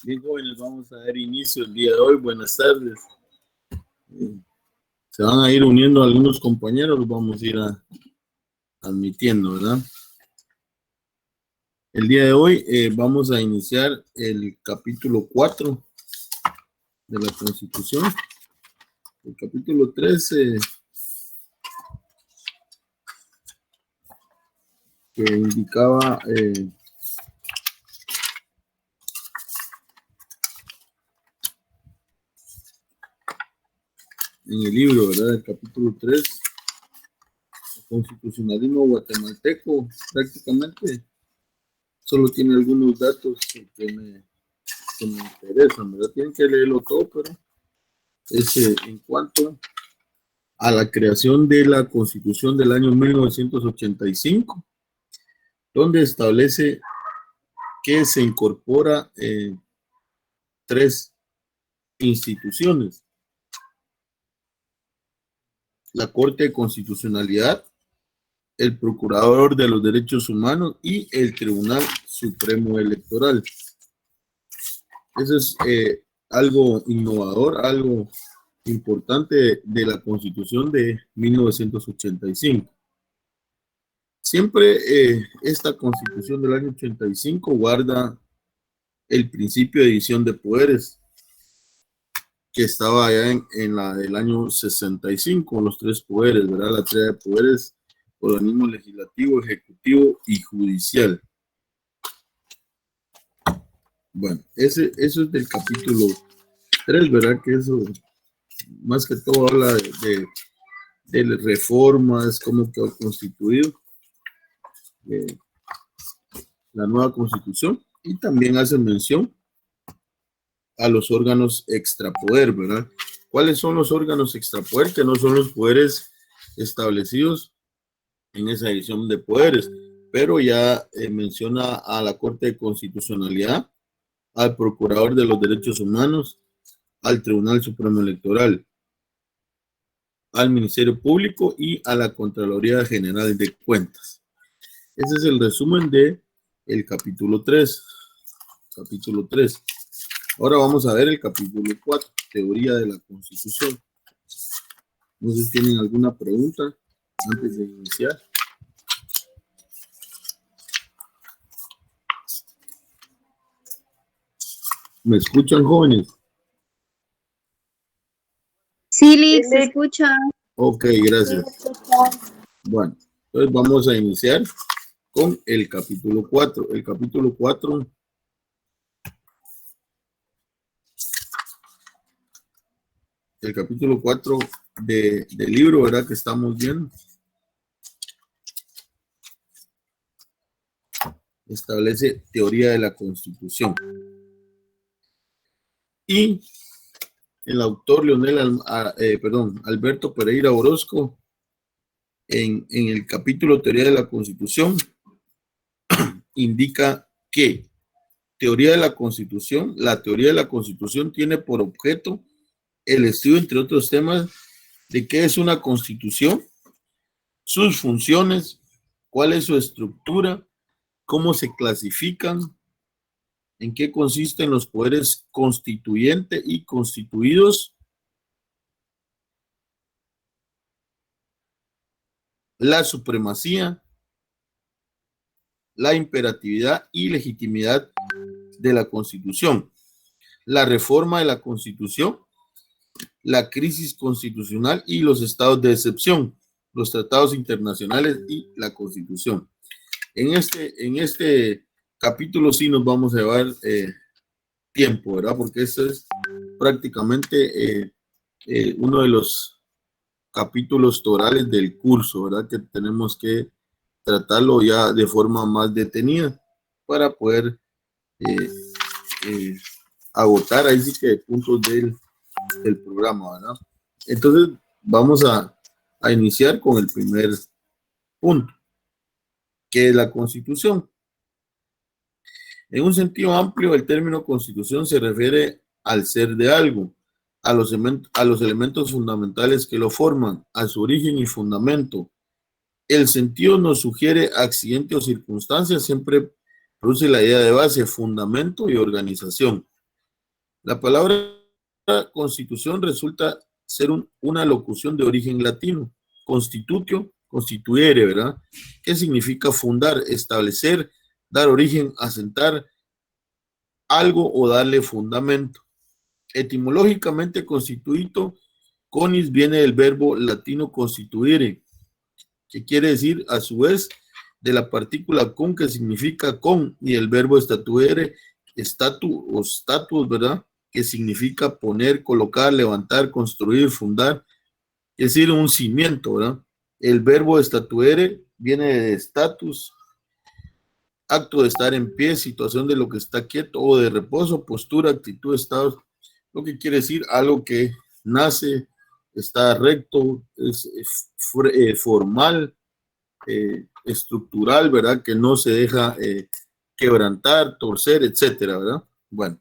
Bien, jóvenes, vamos a dar inicio el día de hoy. Buenas tardes. Se van a ir uniendo algunos compañeros, los vamos a ir admitiendo, ¿verdad? El día de hoy vamos a iniciar el capítulo 4 de la Constitución. El capítulo 3 que indicaba en el libro, ¿verdad? El capítulo 3, constitucionalismo guatemalteco, prácticamente solo tiene algunos datos que me interesan, ¿verdad? Tienen que leerlo todo, pero es en cuanto a la creación de la Constitución del año 1985, donde establece que se incorpora 3 instituciones: la Corte de Constitucionalidad, el Procurador de los Derechos Humanos y el Tribunal Supremo Electoral. Eso es algo innovador, algo importante de la Constitución de 1985. Siempre esta Constitución del año 85 guarda el principio de división de poderes que estaba allá en la del año 65, los 3 poderes, ¿verdad? La tríada de poderes: organismo legislativo, ejecutivo y judicial. Bueno, eso es del capítulo 3, ¿verdad? Que eso más que todo habla de reformas, cómo quedó constituido la nueva Constitución, y también hace mención a los órganos extrapoder, ¿verdad? ¿Cuáles son los órganos extrapoder? Que no son los poderes establecidos en esa división de poderes, pero ya menciona a la Corte de Constitucionalidad, al Procurador de los Derechos Humanos, al Tribunal Supremo Electoral, al Ministerio Público y a la Contraloría General de Cuentas. Ese es el resumen de el capítulo 3. Capítulo 3. Ahora vamos a ver el capítulo 4, teoría de la Constitución. No sé si tienen alguna pregunta antes de iniciar. ¿Me escuchan, jóvenes? Sí, Lix, se escucha. Ok, gracias. Bueno, entonces vamos a iniciar con el capítulo 4. El capítulo 4 del libro, ¿verdad? Que estamos viendo, establece teoría de la Constitución. Y el autor Alberto Pereira Orozco, en el capítulo teoría de la Constitución, indica que la teoría de la Constitución tiene por objeto el estudio, entre otros temas, de qué es una Constitución, sus funciones, cuál es su estructura, cómo se clasifican, en qué consisten los poderes constituyente y constituidos, la supremacía, la imperatividad y legitimidad de la Constitución, la reforma de la Constitución, la crisis constitucional y los estados de excepción, los tratados internacionales y la Constitución. En este capítulo sí nos vamos a llevar tiempo, ¿verdad? Porque este es prácticamente uno de los capítulos torales del curso, ¿verdad? Que tenemos que tratarlo ya de forma más detenida para poder agotar ahí sí que puntos del programa, ¿verdad? Entonces vamos a iniciar con el primer punto, que es la Constitución. En un sentido amplio, el término Constitución se refiere al ser de algo, a los elementos fundamentales que lo forman, a su origen y fundamento. El sentido nos sugiere accidente o circunstancias, siempre produce la idea de base, fundamento y organización. La palabra constitución resulta ser una locución de origen latino, constitutio, constituere, ¿verdad? ¿Qué significa fundar, establecer, dar origen, asentar algo o darle fundamento? Etimológicamente, constituito, conis, viene del verbo latino constituire, que quiere decir, a su vez, de la partícula con, que significa con, y el verbo estatuere, statu o status, ¿verdad? Que significa poner, colocar, levantar, construir, fundar, es decir, un cimiento, ¿verdad? El verbo estatuere viene de status, acto de estar en pie, situación de lo que está quieto o de reposo, postura, actitud, estado, lo que quiere decir algo que nace, está recto, es formal, estructural, ¿verdad? Que no se deja quebrantar, torcer, etcétera, ¿verdad? Bueno,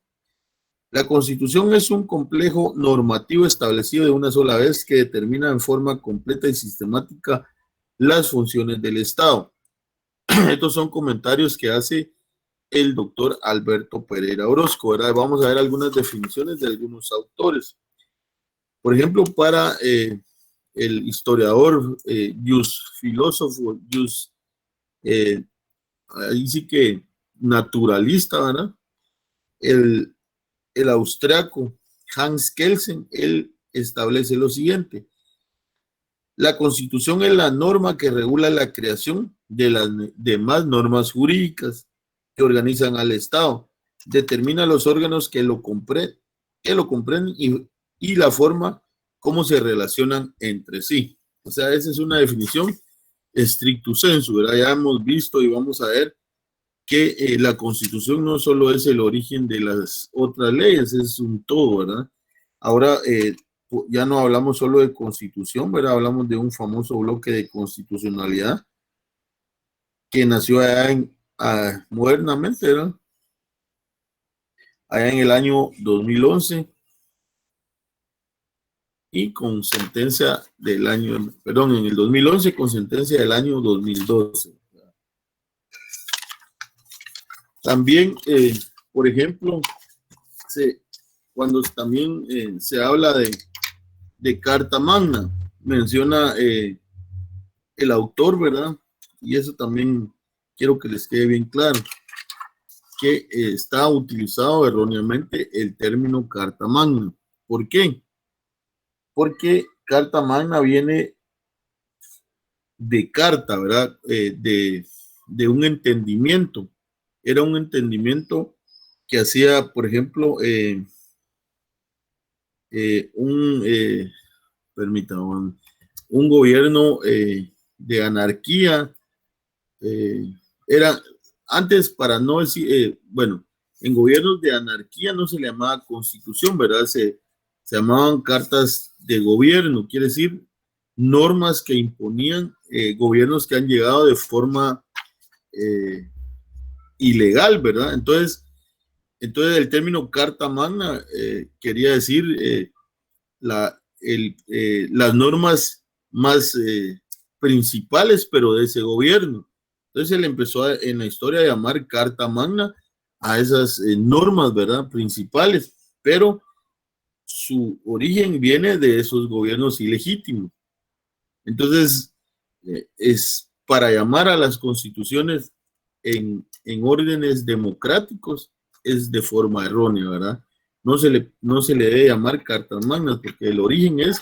la Constitución es un complejo normativo establecido de una sola vez que determina en forma completa y sistemática las funciones del Estado. Estos son comentarios que hace el doctor Alberto Pereira Orozco, ¿verdad? Vamos a ver algunas definiciones de algunos autores. Por ejemplo, para el historiador, filósofo, ahí sí que naturalista, ¿verdad? El austriaco Hans Kelsen, él establece lo siguiente: la Constitución es la norma que regula la creación de las demás normas jurídicas que organizan al Estado, determina los órganos que lo comprenden y la forma cómo se relacionan entre sí. O sea, esa es una definición stricto sensu, ¿verdad? Ya hemos visto y vamos a ver que la Constitución no solo es el origen de las otras leyes, es un todo, ¿verdad? Ahora ya no hablamos solo de Constitución, ¿verdad? Hablamos de un famoso bloque de constitucionalidad que nació allá modernamente, ¿verdad? Allá en el año 2011 y con sentencia del año, perdón, en el 2011 con sentencia del año 2012. También, por ejemplo, cuando también se habla de Carta Magna, menciona el autor, ¿verdad? Y eso también quiero que les quede bien claro, que está utilizado erróneamente el término Carta Magna. ¿Por qué? Porque Carta Magna viene de carta, ¿verdad? De un entendimiento. Era un entendimiento que hacía, por ejemplo, permítame, un gobierno de anarquía. Era antes, para no decir, bueno, en gobiernos de anarquía no se le llamaba constitución, ¿verdad? Se llamaban cartas de gobierno, quiere decir normas que imponían gobiernos que han llegado de forma ilegal, ¿verdad? Entonces el término Carta Magna quería decir las normas más principales, pero de ese gobierno. Entonces él empezó en la historia a llamar Carta Magna a esas normas, ¿verdad? Principales, pero su origen viene de esos gobiernos ilegítimos. Entonces, es para llamar a las constituciones en órdenes democráticos es de forma errónea, ¿verdad? No se le debe llamar cartas magnas porque el origen es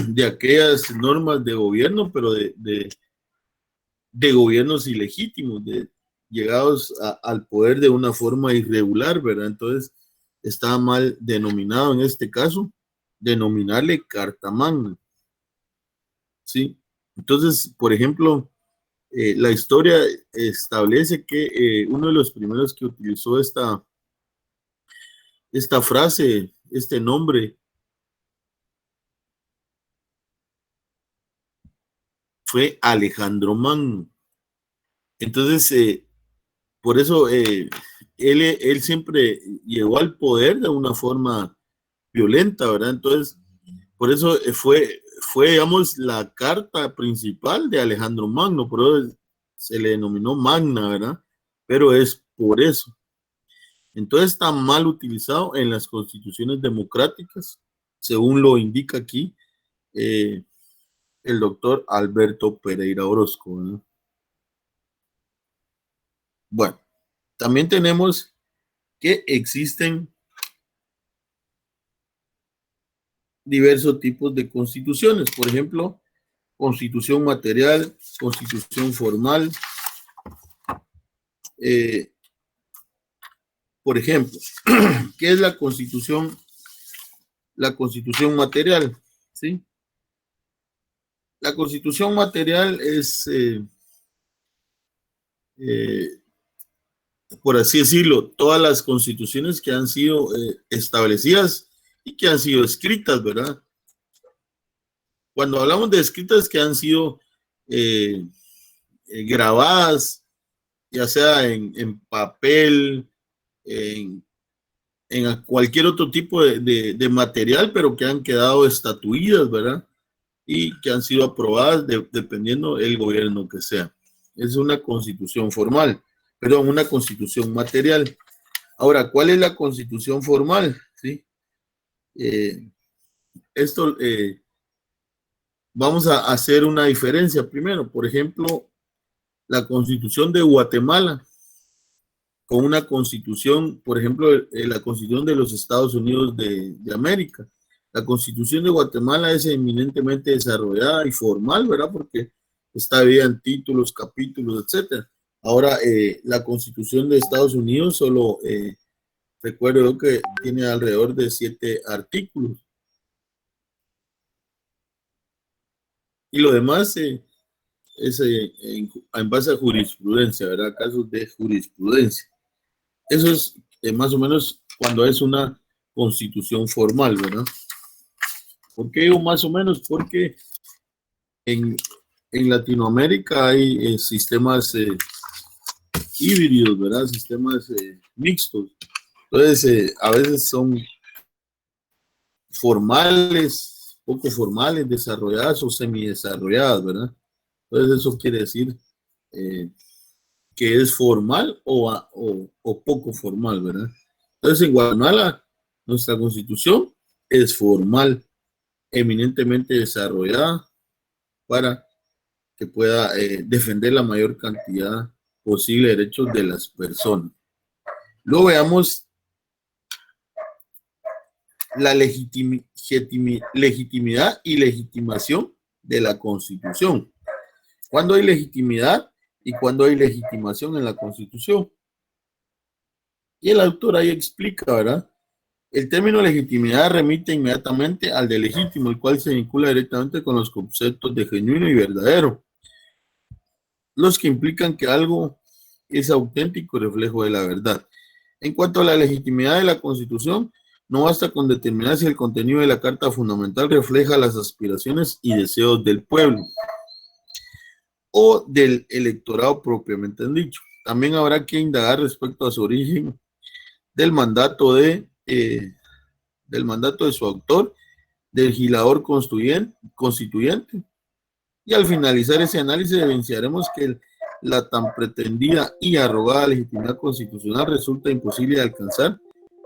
de aquellas normas de gobierno, pero de gobiernos ilegítimos, llegados al poder de una forma irregular, ¿verdad? Entonces, está mal denominado en este caso, denominarle carta magna. ¿Sí? Entonces, por ejemplo, la historia establece que uno de los primeros que utilizó esta frase, este nombre, fue Alejandro Magno. Entonces, por eso él siempre llegó al poder de una forma violenta, ¿verdad? Entonces, por eso fue, digamos, la carta principal de Alejandro Magno, por eso se le denominó Magna, ¿verdad? Pero es por eso. Entonces está mal utilizado en las constituciones democráticas, según lo indica aquí el doctor Alberto Pereira Orozco, ¿no? Bueno, también tenemos que existen diversos tipos de constituciones, por ejemplo, constitución material, constitución formal. Por ejemplo, ¿qué es la constitución? La constitución material, ¿sí? La constitución material es, por así decirlo, todas las constituciones que han sido establecidas y que han sido escritas, ¿verdad? Cuando hablamos de escritas que han sido grabadas, ya sea en papel, en cualquier otro tipo de material, pero que han quedado estatuidas, ¿verdad? Y que han sido aprobadas dependiendo del gobierno que sea. Es una constitución formal, perdón, una constitución material. Ahora, ¿cuál es la constitución formal? ¿Sí? Esto, vamos a hacer una diferencia primero. Por ejemplo, la constitución de Guatemala con una constitución, por ejemplo, la constitución de los Estados Unidos de América. La constitución de Guatemala es eminentemente desarrollada y formal, ¿verdad? Porque está dividida en títulos, capítulos, etcétera. Ahora, la constitución de Estados Unidos solo, recuerdo que tiene alrededor de 7 artículos. Y lo demás es en base a jurisprudencia, ¿verdad? Casos de jurisprudencia. Eso es más o menos cuando es una constitución formal, ¿verdad? ¿Por qué digo más o menos? Porque en Latinoamérica hay sistemas híbridos, ¿verdad? Sistemas mixtos. Entonces, a veces son formales, poco formales, desarrolladas o semidesarrolladas, ¿verdad? Entonces, eso quiere decir que es formal o poco formal, ¿verdad? Entonces, en Guatemala, nuestra constitución es formal, eminentemente desarrollada para que pueda defender la mayor cantidad posible de derechos de las personas. Luego veamos la legitimidad y legitimación de la Constitución. ¿Cuándo hay legitimidad y cuándo hay legitimación en la Constitución? Y el autor ahí explica, ¿verdad? El término legitimidad remite inmediatamente al de legítimo, el cual se vincula directamente con los conceptos de genuino y verdadero, los que implican que algo es auténtico reflejo de la verdad. En cuanto a la legitimidad de la Constitución, no basta con determinar si el contenido de la Carta Fundamental refleja las aspiraciones y deseos del pueblo o del electorado propiamente dicho. También habrá que indagar respecto a su origen del mandato de su autor, del legislador constituyente. Y al finalizar ese análisis evidenciaremos que la tan pretendida y arrogada legitimidad constitucional resulta imposible de alcanzar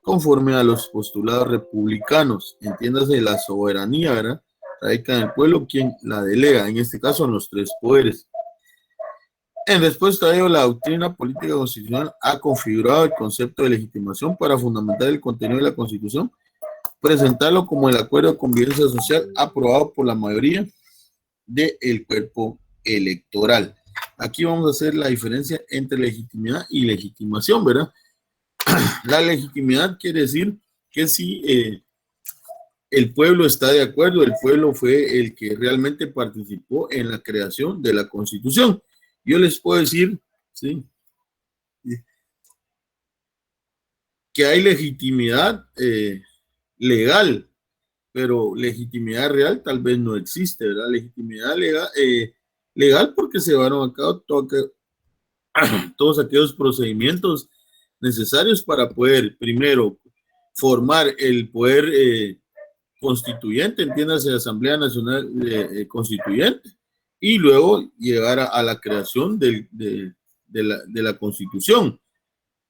conforme a los postulados republicanos. Entiéndase, la soberanía, ¿verdad?, radica en el pueblo, quien la delega, en este caso en los 3 poderes. En respuesta a ello, la doctrina política constitucional ha configurado el concepto de legitimación para fundamentar el contenido de la Constitución, presentarlo como el acuerdo de convivencia social aprobado por la mayoría del cuerpo electoral. Aquí vamos a hacer la diferencia entre legitimidad y legitimación, ¿verdad? La legitimidad quiere decir que si el pueblo está de acuerdo, el pueblo fue el que realmente participó en la creación de la Constitución. Yo les puedo decir, ¿sí?, que hay legitimidad legal, pero legitimidad real tal vez no existe, ¿verdad? Legitimidad legal porque se llevaron a cabo todos aquellos procedimientos necesarios para poder, primero, formar el poder constituyente, entiéndase, Asamblea Nacional Constituyente, y luego llegar a la creación de la Constitución.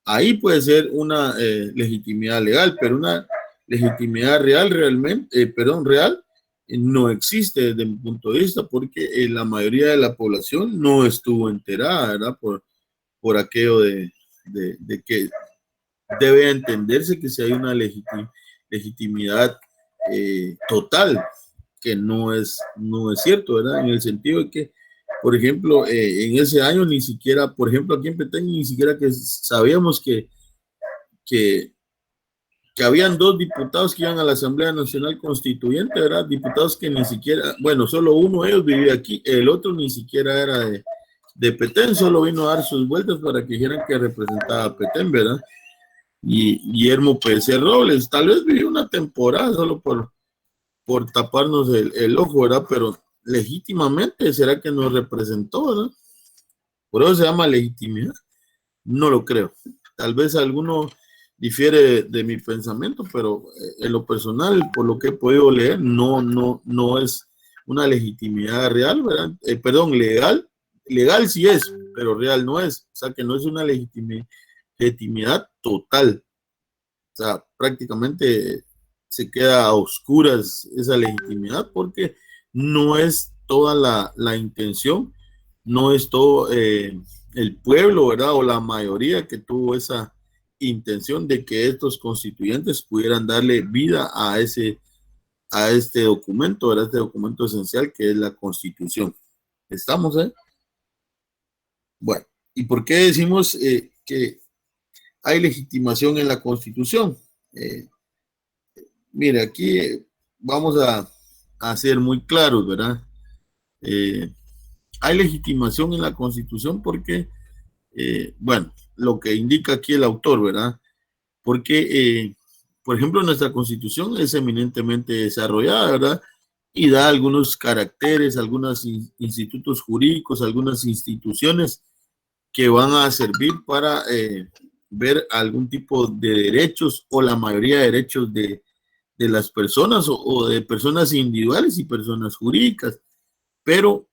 ahí puede ser una legitimidad legal, pero una legitimidad real realmente, real, no existe desde mi punto de vista, porque la mayoría de la población no estuvo enterada, ¿verdad? Por aquello de que debe entenderse que si hay una legitimidad total, que no es cierto, ¿verdad? En el sentido de que, por ejemplo, en ese año ni siquiera, por ejemplo, aquí en Petén, ni siquiera que sabíamos que habían 2 diputados que iban a la Asamblea Nacional Constituyente, ¿verdad? Diputados que ni siquiera, bueno, solo uno de ellos vivía aquí, el otro ni siquiera era de Petén, solo vino a dar sus vueltas para que dijeran que representaba a Petén, ¿verdad? Y Guillermo P.C. Robles, tal vez vivió una temporada solo por taparnos el ojo, ¿verdad? Pero legítimamente, ¿será que nos representó, verdad? Por eso se llama legitimidad. No lo creo. Tal vez alguno difiere de mi pensamiento, pero en lo personal, por lo que he podido leer, no es una legitimidad real, ¿verdad? Perdón, legal. Legal sí es, pero real no es. O sea, que no es una legitimidad total. O sea, prácticamente se queda a oscuras esa legitimidad porque no es toda la intención, no es todo el pueblo, ¿verdad? O la mayoría que tuvo esa intención de que estos constituyentes pudieran darle vida a este documento, ¿verdad? Este documento esencial que es la Constitución. ¿Estamos, Bueno, ¿y por qué decimos que hay legitimación en la Constitución? Mire, aquí vamos a ser muy claros, ¿verdad? Hay legitimación en la Constitución porque, bueno, lo que indica aquí el autor, ¿verdad? Porque, por ejemplo, nuestra Constitución es eminentemente desarrollada, ¿verdad? Y da algunos caracteres, algunos institutos jurídicos, algunas instituciones que van a servir para ver algún tipo de derechos o la mayoría de derechos de las personas o de personas individuales y personas jurídicas. Pero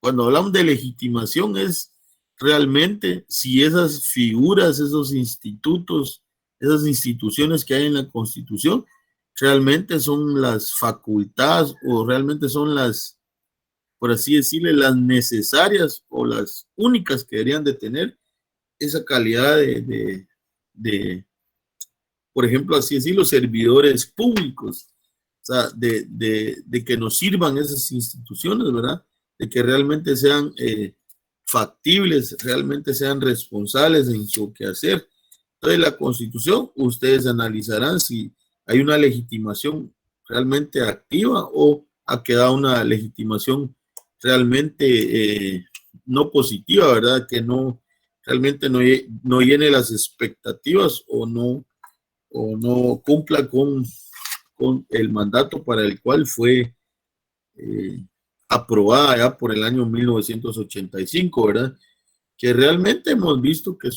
cuando hablamos de legitimación es realmente si esas figuras, esos institutos, esas instituciones que hay en la Constitución, realmente son las facultades o realmente son las, por así decirle, las necesarias o las únicas que deberían de tener esa calidad de por ejemplo, así decirlo, servidores públicos, o sea, de que nos sirvan esas instituciones, ¿verdad? De que realmente sean factibles, realmente sean responsables en su quehacer. Entonces, la Constitución, ustedes analizarán si hay una legitimación realmente activa o ha quedado una legitimación realmente no positiva, ¿verdad? Que no realmente no llene las expectativas o no cumpla con el mandato para el cual fue aprobada ya por el año 1985, ¿verdad? Que realmente hemos visto que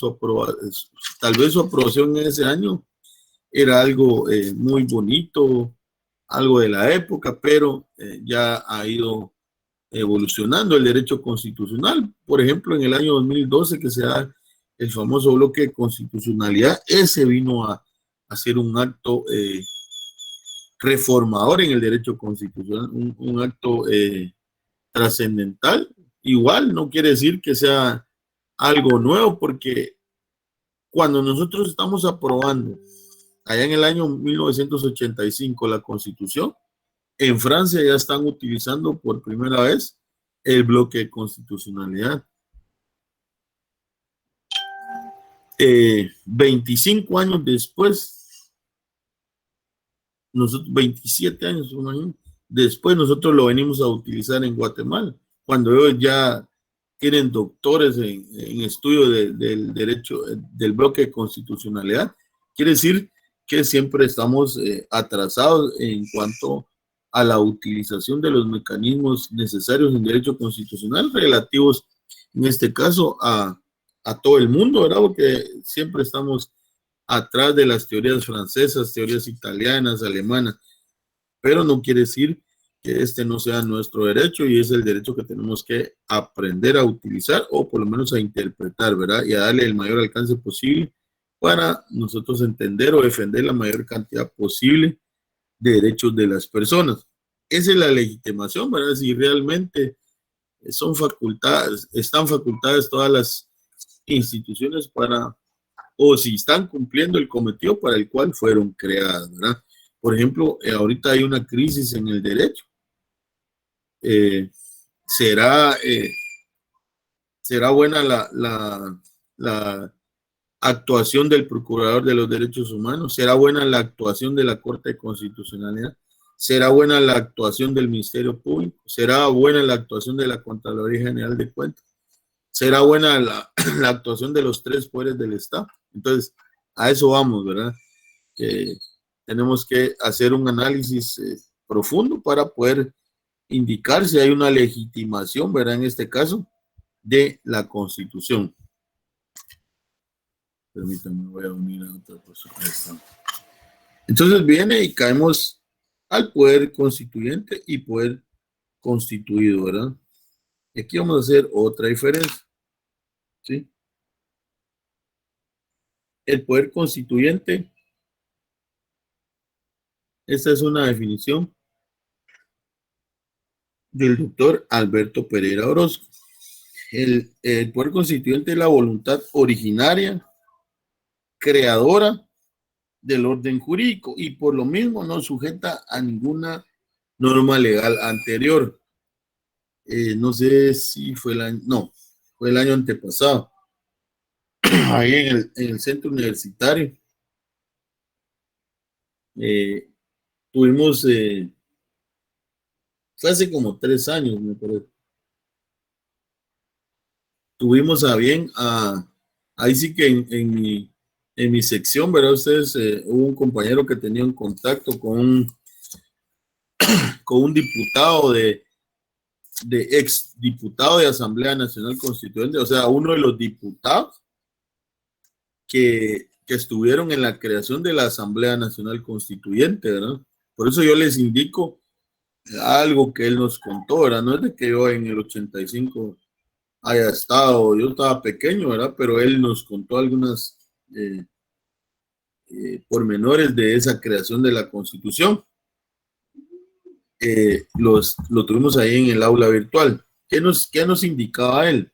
tal vez su aprobación en ese año era algo muy bonito, algo de la época, pero ya ha ido evolucionando el derecho constitucional. Por ejemplo, en el año 2012 que se da el famoso bloque de constitucionalidad, ese vino a hacer un acto reformador en el derecho constitucional, un acto trascendental. Igual no quiere decir que sea algo nuevo, porque cuando nosotros estamos aprobando allá en el año 1985 la Constitución, en Francia ya están utilizando por primera vez el bloque de constitucionalidad. 25 años después, nosotros 27 años después nosotros lo venimos a utilizar en Guatemala, cuando ellos ya tienen doctores en estudio del derecho, del bloque de constitucionalidad. Quiere decir que siempre estamos atrasados en cuanto a la utilización de los mecanismos necesarios en derecho constitucional relativos, en este caso, a todo el mundo, ¿verdad? Porque siempre estamos atrás de las teorías francesas, teorías italianas, alemanas, pero no quiere decir que este no sea nuestro derecho y es el derecho que tenemos que aprender a utilizar o por lo menos a interpretar, ¿verdad? Y a darle el mayor alcance posible para nosotros entender o defender la mayor cantidad posible de derechos de las personas. Esa es la legitimación, ¿verdad? Si realmente son facultades, están facultadas todas las instituciones para, o si están cumpliendo el cometido para el cual fueron creadas, ¿verdad? Por ejemplo, ahorita hay una crisis en el derecho. ¿Será, será buena la actuación del Procurador de los Derechos Humanos? ¿Será buena la actuación de la Corte de Constitucionalidad? ¿Será buena la actuación del Ministerio Público? ¿Será buena la actuación de la Contraloría General de Cuentas? ¿Será buena la actuación de los tres poderes del Estado? Entonces, a eso vamos, ¿verdad? Que tenemos que hacer un análisis profundo para poder indicar si hay una legitimación, ¿verdad? En este caso, de la Constitución. Permítanme, voy a unir a otra persona. Ahí está. Entonces viene y caemos al poder constituyente y poder constituido, ¿verdad? Aquí vamos a hacer otra diferencia, ¿sí? El poder constituyente, esta es una definición del doctor Alberto Pereira Orozco. El poder constituyente es la voluntad originaria, creadora del orden jurídico y por lo mismo no sujeta a ninguna norma legal anterior. No sé si fue el año, no, fue el año antepasado, ahí en el centro universitario. Tuvimos, fue hace como 3 años, me parece. Tuvimos a bien, ahí sí que en mi sección, ¿verdad? Ustedes, hubo un compañero que tenía un contacto con un diputado de ex diputado de Asamblea Nacional Constituyente, o sea, uno de los diputados que estuvieron en la creación de la Asamblea Nacional Constituyente, ¿verdad? Por eso yo les indico algo que él nos contó, ¿verdad? No es de que yo en el 85 haya estado, yo estaba pequeño, ¿verdad? Pero él nos contó algunas pormenores de esa creación de la Constitución. Lo tuvimos ahí en el aula virtual. ¿Qué nos indicaba él?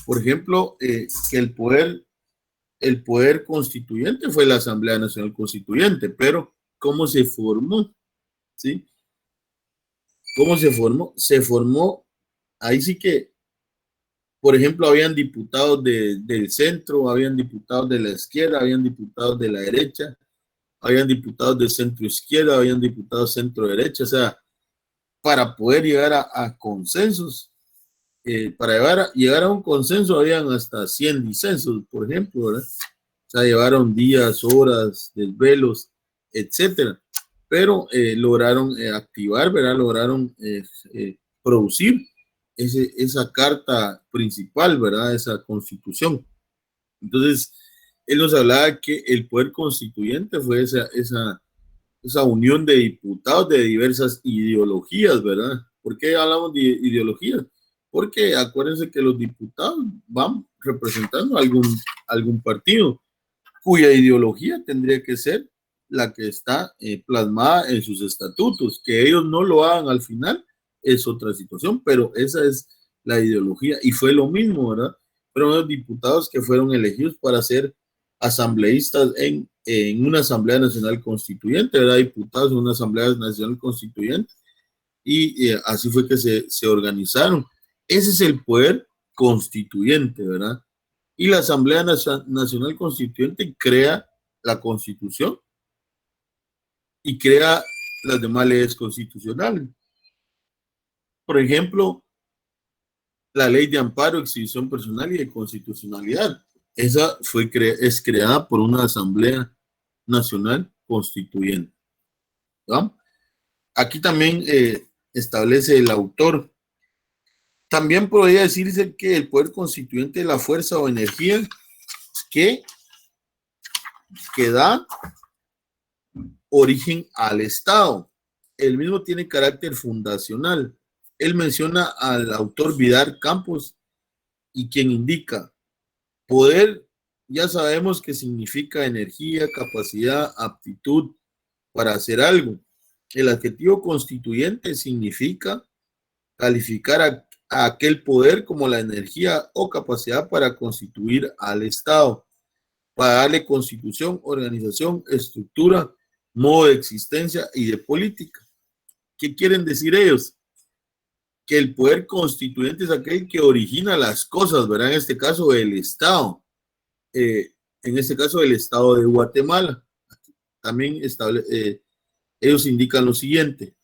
Por ejemplo, que el poder constituyente fue la Asamblea Nacional Constituyente, pero ¿cómo se formó? ¿Sí? ¿Cómo se formó? Se formó, ahí sí que, por ejemplo, habían diputados del centro, habían diputados de la izquierda, habían diputados de la derecha, habían diputados de centro izquierda, habían diputados centro derecha, o sea, para poder llegar a consensos, para llegar a un consenso habían hasta 100 disensos, por ejemplo, ¿verdad? O sea, llevaron días, horas, desvelos, etcétera, pero lograron activar, ¿verdad? Lograron producir esa carta principal, ¿verdad? Esa constitución. Entonces, él nos hablaba que el poder constituyente fue esa unión de diputados de diversas ideologías, ¿verdad? ¿Por qué hablamos de ideologías? Porque acuérdense que los diputados van representando algún partido cuya ideología tendría que ser la que está plasmada en sus estatutos. Que ellos no lo hagan al final es otra situación, pero esa es la ideología y fue lo mismo, ¿verdad? Fueron los diputados que fueron elegidos para ser asambleístas en una Asamblea Nacional Constituyente, ¿verdad? Diputados en una Asamblea Nacional Constituyente y así fue que se organizaron. Ese es el poder constituyente, ¿verdad? Y la Asamblea Nacional Constituyente crea la Constitución y crea las demás leyes constitucionales. Por ejemplo, la Ley de Amparo, Exhibición Personal y de Constitucionalidad. Esa es creada por una Asamblea Nacional Constituyente, ¿verdad? Aquí también establece el autor. También podría decirse que el poder constituyente es la fuerza o energía que da origen al Estado. el mismo tiene carácter fundacional. Él menciona al autor Vidal Campos y quien indica poder, ya sabemos que significa energía, capacidad, aptitud para hacer algo. El adjetivo constituyente significa calificar a aquel poder como la energía o capacidad para constituir al Estado, para darle constitución, organización, estructura, modo de existencia y de política. ¿Qué quieren decir ellos? Que el poder constituyente es aquel que origina las cosas, ¿verdad? En este caso, el Estado. En este caso, el Estado de Guatemala. También ellos indican lo siguiente.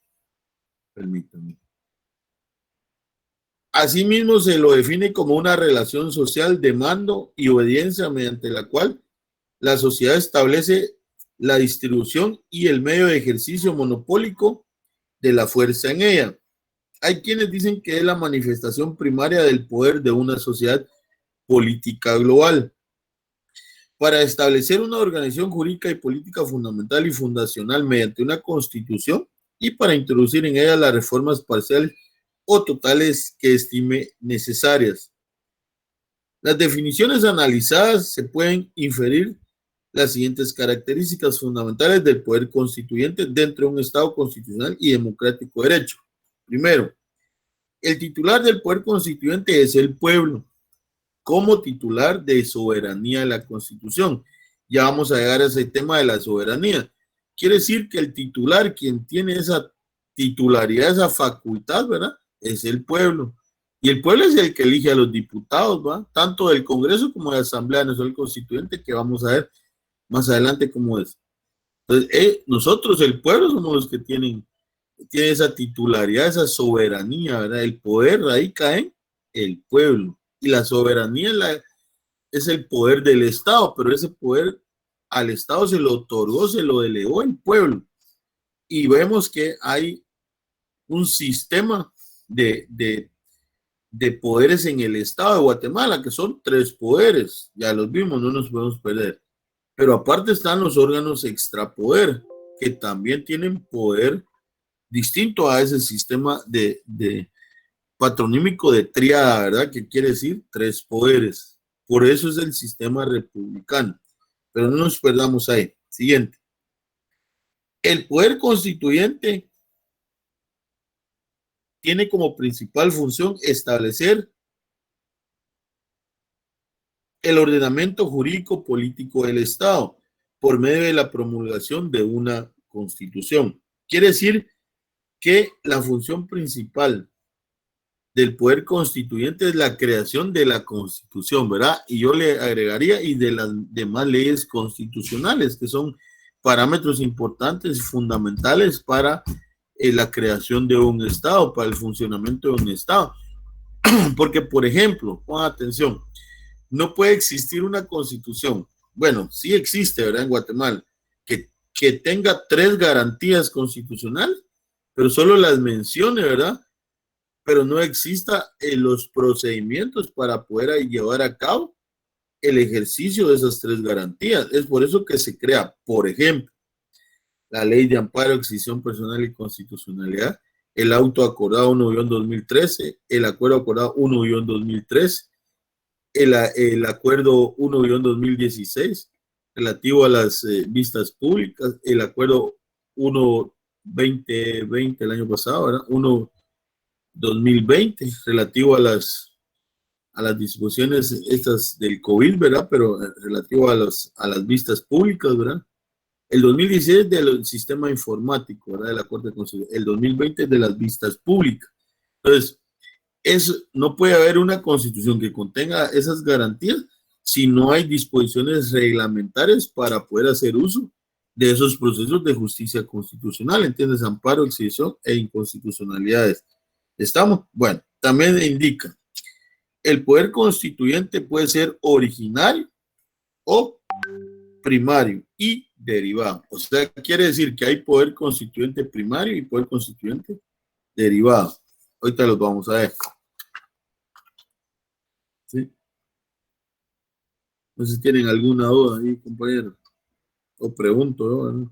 Permítanme. Asimismo, se lo define como una relación social de mando y obediencia mediante la cual la sociedad establece la distribución y el medio de ejercicio monopólico de la fuerza en ella. Hay quienes dicen que es la manifestación primaria del poder de una sociedad política global. Para establecer una organización jurídica y política fundamental y fundacional mediante una constitución y para introducir en ella las reformas parciales o totales que estime necesarias. Las definiciones analizadas se pueden inferir las siguientes características fundamentales del poder constituyente dentro de un Estado constitucional y democrático de derecho. Primero, el titular del poder constituyente es el pueblo, como titular de soberanía de la Constitución. Ya vamos a llegar a ese tema de la soberanía. Quiere decir que el titular, quien tiene esa titularidad, esa facultad, ¿verdad? Es el pueblo. Y el pueblo es el que elige a los diputados, ¿va? Tanto del Congreso como de la Asamblea Nacional Constituyente, que vamos a ver más adelante cómo es. Entonces, nosotros, el pueblo, somos los que tienen esa titularidad, esa soberanía, ¿verdad? El poder radica en el pueblo. Y la soberanía es el poder del Estado, pero ese poder al Estado se lo otorgó, se lo delegó el pueblo. Y vemos que hay un sistema de poderes en el Estado de Guatemala, que son 3 poderes. Ya los vimos, no nos podemos perder. Pero aparte están los órganos extrapoder, que también tienen poder distinto a ese sistema de patronímico de tríada, ¿verdad? Que quiere decir 3 poderes. Por eso es el sistema republicano. Pero no nos perdamos ahí. Siguiente. El poder constituyente tiene como principal función establecer el ordenamiento jurídico político del Estado por medio de la promulgación de una constitución. Quiere decir que la función principal del poder constituyente es la creación de la Constitución, ¿verdad? Y yo le agregaría y de las demás leyes constitucionales, que son parámetros importantes y fundamentales para la creación de un Estado, para el funcionamiento de un Estado. Porque, por ejemplo, pongan atención, no puede existir una Constitución. Bueno, sí existe, ¿verdad? En Guatemala, que tenga 3 garantías constitucionales, pero solo las mencione, ¿verdad? Pero no exista los procedimientos para poder llevar a cabo el ejercicio de esas 3 garantías. Es por eso que se crea, por ejemplo, la Ley de Amparo, Exhibición Personal y Constitucionalidad, el Auto Acordado 1-2013, el Acuerdo Acordado 1-2013, el Acuerdo 1-2016, relativo a las vistas públicas, el Acuerdo 1-2020 el año pasado, ¿verdad? 1-2020, relativo a las disposiciones estas del COVID, ¿verdad? Pero relativo a las vistas públicas, ¿verdad? El 2016 del sistema informático, ¿verdad? De la Corte Constitucional. El 2020 de las vistas públicas. Entonces, no puede haber una constitución que contenga esas garantías si no hay disposiciones reglamentarias para poder hacer uso de esos procesos de justicia constitucional, ¿entiendes? Amparo, exhibición e inconstitucionalidades. ¿Estamos? Bueno, también indica, el poder constituyente puede ser originario o primario y derivado. O sea, quiere decir que hay poder constituyente primario y poder constituyente derivado. Ahorita los vamos a ver. ¿Sí? No sé si tienen alguna duda ahí, compañeros. O pregunto, ¿no?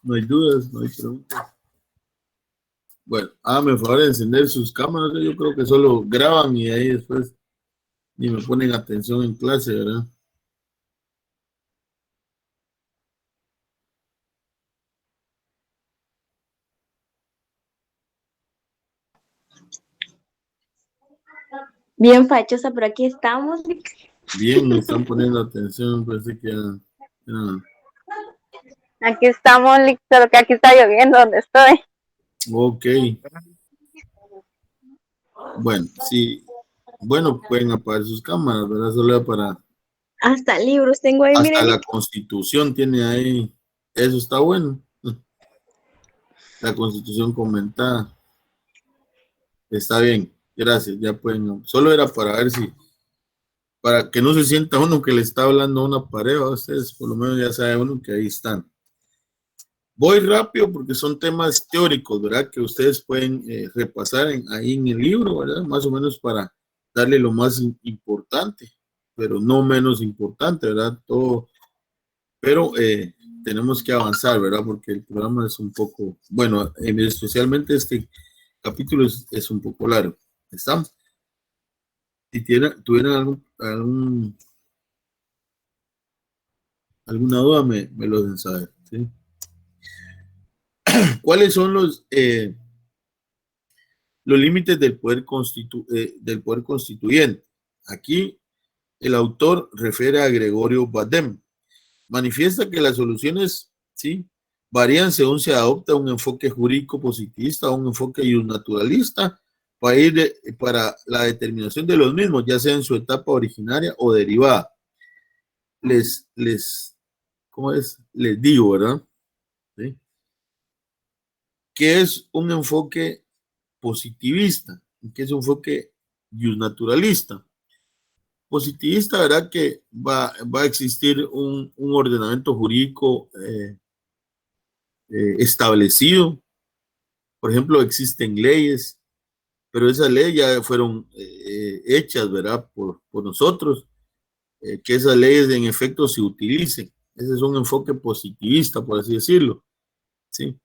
No hay dudas, no hay preguntas. Bueno, háganme favor de encender sus cámaras. Yo creo que solo graban y ahí después ni me ponen atención en clase, ¿verdad? Bien fachosa, pero aquí estamos. Bien, me están poniendo atención, parece que era- Aquí estamos, solo que aquí está lloviendo donde estoy. Ok. Bueno, sí. Bueno, pueden apagar sus cámaras, ¿verdad? Solo era para... Hasta libros tengo ahí, Hasta miren. la Constitución tiene ahí. Eso está bueno. La Constitución comentada. Está bien. Gracias. Ya pueden. Solo era para ver si... Para que no se sienta uno que le está hablando a una pared. A ustedes por lo menos ya sabe uno que ahí están. Voy rápido porque son temas teóricos, ¿verdad? Que ustedes pueden repasar ahí en el libro, ¿verdad? Más o menos para darle lo más importante, pero no menos importante, ¿verdad? Todo, pero tenemos que avanzar, ¿verdad? Porque el programa es un poco, bueno, especialmente este capítulo es un poco largo. ¿Estamos? Si tuvieran alguna duda, me lo dejan saber, ¿sí? ¿Cuáles son los límites del del poder constituyente? Aquí el autor refiere a Gregorio Badem. Manifiesta que las soluciones, ¿sí?, varían según se adopta un enfoque jurídico positivista o un enfoque naturalista para la determinación de los mismos, ya sea en su etapa originaria o derivada. ¿Cómo es? Les digo, ¿verdad? ¿Sí? ¿Qué es un enfoque positivista? ¿Qué es un enfoque naturalista? Positivista, ¿verdad? Que va a existir un ordenamiento jurídico establecido. Por ejemplo, existen leyes, pero esas leyes ya fueron hechas, ¿verdad? Por nosotros, que esas leyes en efecto se utilicen. Ese es un enfoque positivista, por así decirlo, ¿sí?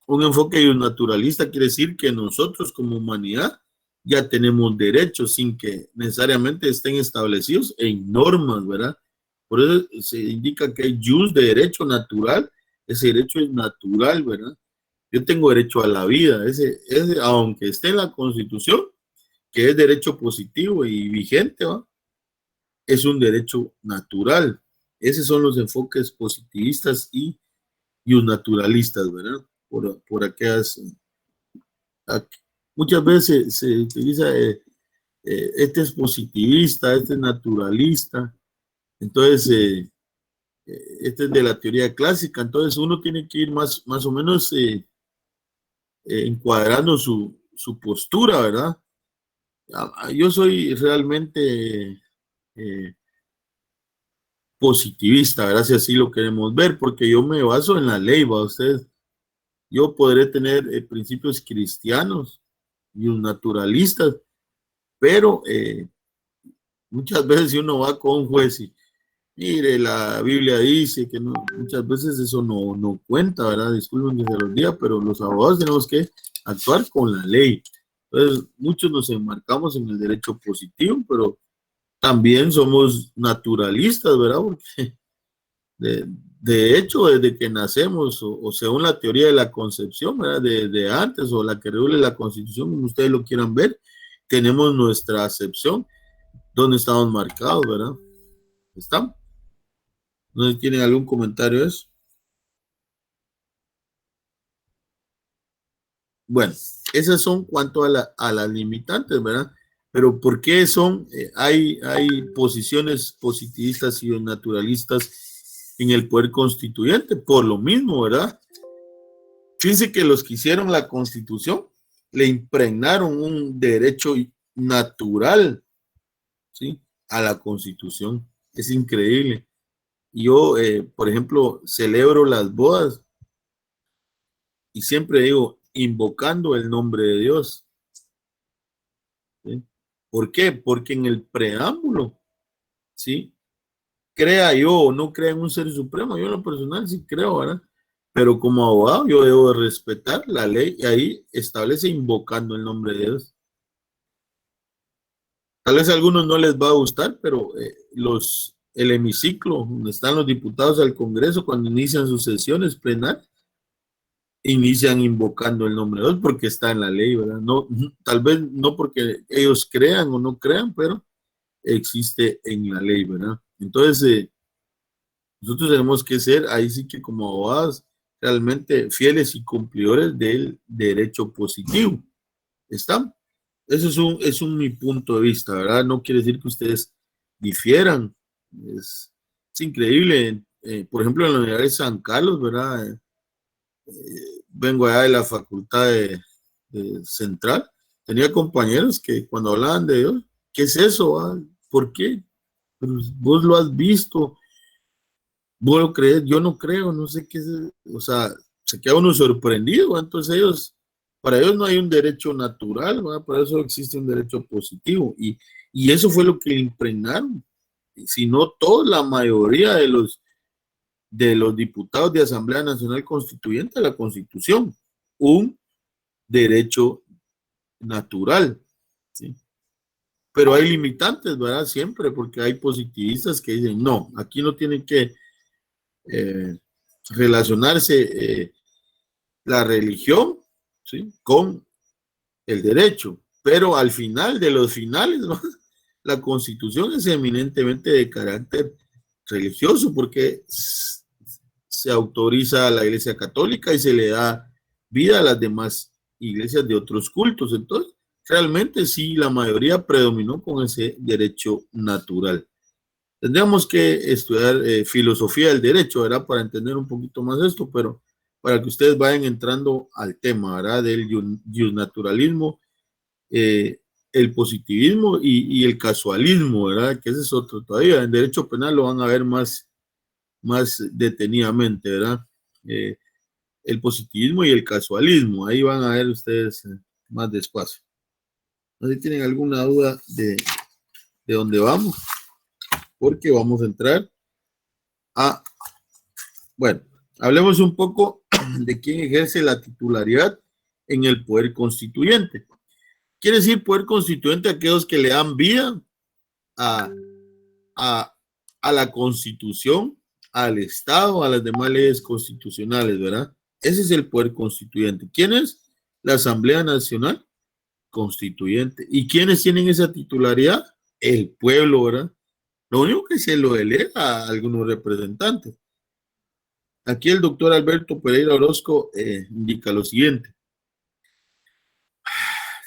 Un enfoque naturalista quiere decir que nosotros como humanidad ya tenemos derechos sin que necesariamente estén establecidos en normas, ¿verdad? Por eso se indica que hay jus de derecho natural, ese derecho es natural, ¿verdad? Yo tengo derecho a la vida, ese aunque esté en la Constitución, que es derecho positivo y vigente, ¿va? Es un derecho natural. Esos son los enfoques positivistas y naturalistas, ¿verdad? Por aquellas... Muchas veces se utiliza, este es positivista, este es naturalista, entonces, este es de la teoría clásica, entonces uno tiene que ir más o menos encuadrando su postura, ¿verdad? Yo soy realmente positivista, ¿verdad? Si así lo queremos ver, porque yo me baso en la ley, ¿va? Ustedes, yo podré tener principios cristianos y naturalistas, pero muchas veces si uno va con un juez y mire, la Biblia dice que no, muchas veces eso no cuenta, ¿verdad? Disculpen que se los diga, pero los abogados tenemos que actuar con la ley. Entonces, muchos nos enmarcamos en el derecho positivo, pero también somos naturalistas, ¿verdad? Porque de hecho, desde que nacemos, o según la teoría de la concepción, ¿verdad? De antes, o la que regule la Constitución, como ustedes lo quieran ver, tenemos nuestra acepción, donde estamos marcados, ¿verdad? ¿Están? ¿No tienen algún comentario de eso? Bueno, esas son cuanto a las limitantes, ¿verdad? Pero ¿por qué hay posiciones positivistas y naturalistas en el poder constituyente? Por lo mismo, ¿verdad? Fíjense que los que hicieron la Constitución le impregnaron un derecho natural, ¿sí?, a la Constitución. Es increíble. Yo, por ejemplo, celebro las bodas y siempre digo, invocando el nombre de Dios, ¿sí? ¿Por qué? Porque en el preámbulo, ¿sí?, crea yo o no crea en un ser supremo, yo en lo personal sí creo, ¿verdad? Pero como abogado yo debo respetar la ley y ahí establece invocando el nombre de Dios. Tal vez a algunos no les va a gustar, pero el hemiciclo, donde están los diputados al Congreso, cuando inician sus sesiones plenarias, inician invocando el nombre de Dios porque está en la ley, ¿verdad? No, tal vez no porque ellos crean o no crean, pero existe en la ley, ¿verdad? Entonces, nosotros tenemos que ser, ahí sí que como abogados, realmente fieles y cumplidores del derecho positivo. ¿Están? Eso es mi punto de vista, ¿verdad? No quiere decir que ustedes difieran. Es increíble. Por ejemplo, en la Universidad de San Carlos, ¿verdad? Vengo allá de la facultad de Central. Tenía compañeros que cuando hablaban de Dios, ¿qué es eso? Ah? ¿Por qué? Pues vos lo has visto, vos lo crees, yo no creo, no sé qué es. O sea, se queda uno sorprendido. Entonces para ellos no hay un derecho natural, ¿verdad? Para eso existe un derecho positivo. Y eso fue lo que le impregnaron. Si no todos, la mayoría de los diputados de Asamblea Nacional Constituyente a la Constitución, un derecho natural, ¿sí? Pero hay limitantes, ¿verdad? Siempre, porque hay positivistas que dicen, no, aquí no tienen que relacionarse la religión, ¿sí? Con el derecho, pero al final de los finales, ¿no? La Constitución es eminentemente de carácter religioso porque se autoriza a la Iglesia Católica y se le da vida a las demás iglesias de otros cultos. Entonces, realmente sí, la mayoría predominó con ese derecho natural. Tendríamos que estudiar filosofía del derecho, ¿verdad? Para entender un poquito más esto, pero para que ustedes vayan entrando al tema, ¿verdad? Del naturalismo, el positivismo y el casualismo, ¿verdad? Que ese es otro todavía. En derecho penal lo van a ver más detenidamente, ¿verdad? El positivismo y el casualismo, ahí van a ver ustedes más despacio. No sé si tienen alguna duda de dónde vamos, porque vamos a entrar a, bueno, hablemos un poco de quién ejerce la titularidad en el poder constituyente. Quiere decir poder constituyente a aquellos que le dan vida a la Constitución, al Estado, a las demás leyes constitucionales, ¿verdad? Ese es el poder constituyente. ¿Quién es? La Asamblea Nacional Constituyente. ¿Y quiénes tienen esa titularidad? El pueblo, ¿verdad? Lo único que se lo delega a algunos representantes. Aquí el doctor Alberto Pereira Orozco indica lo siguiente.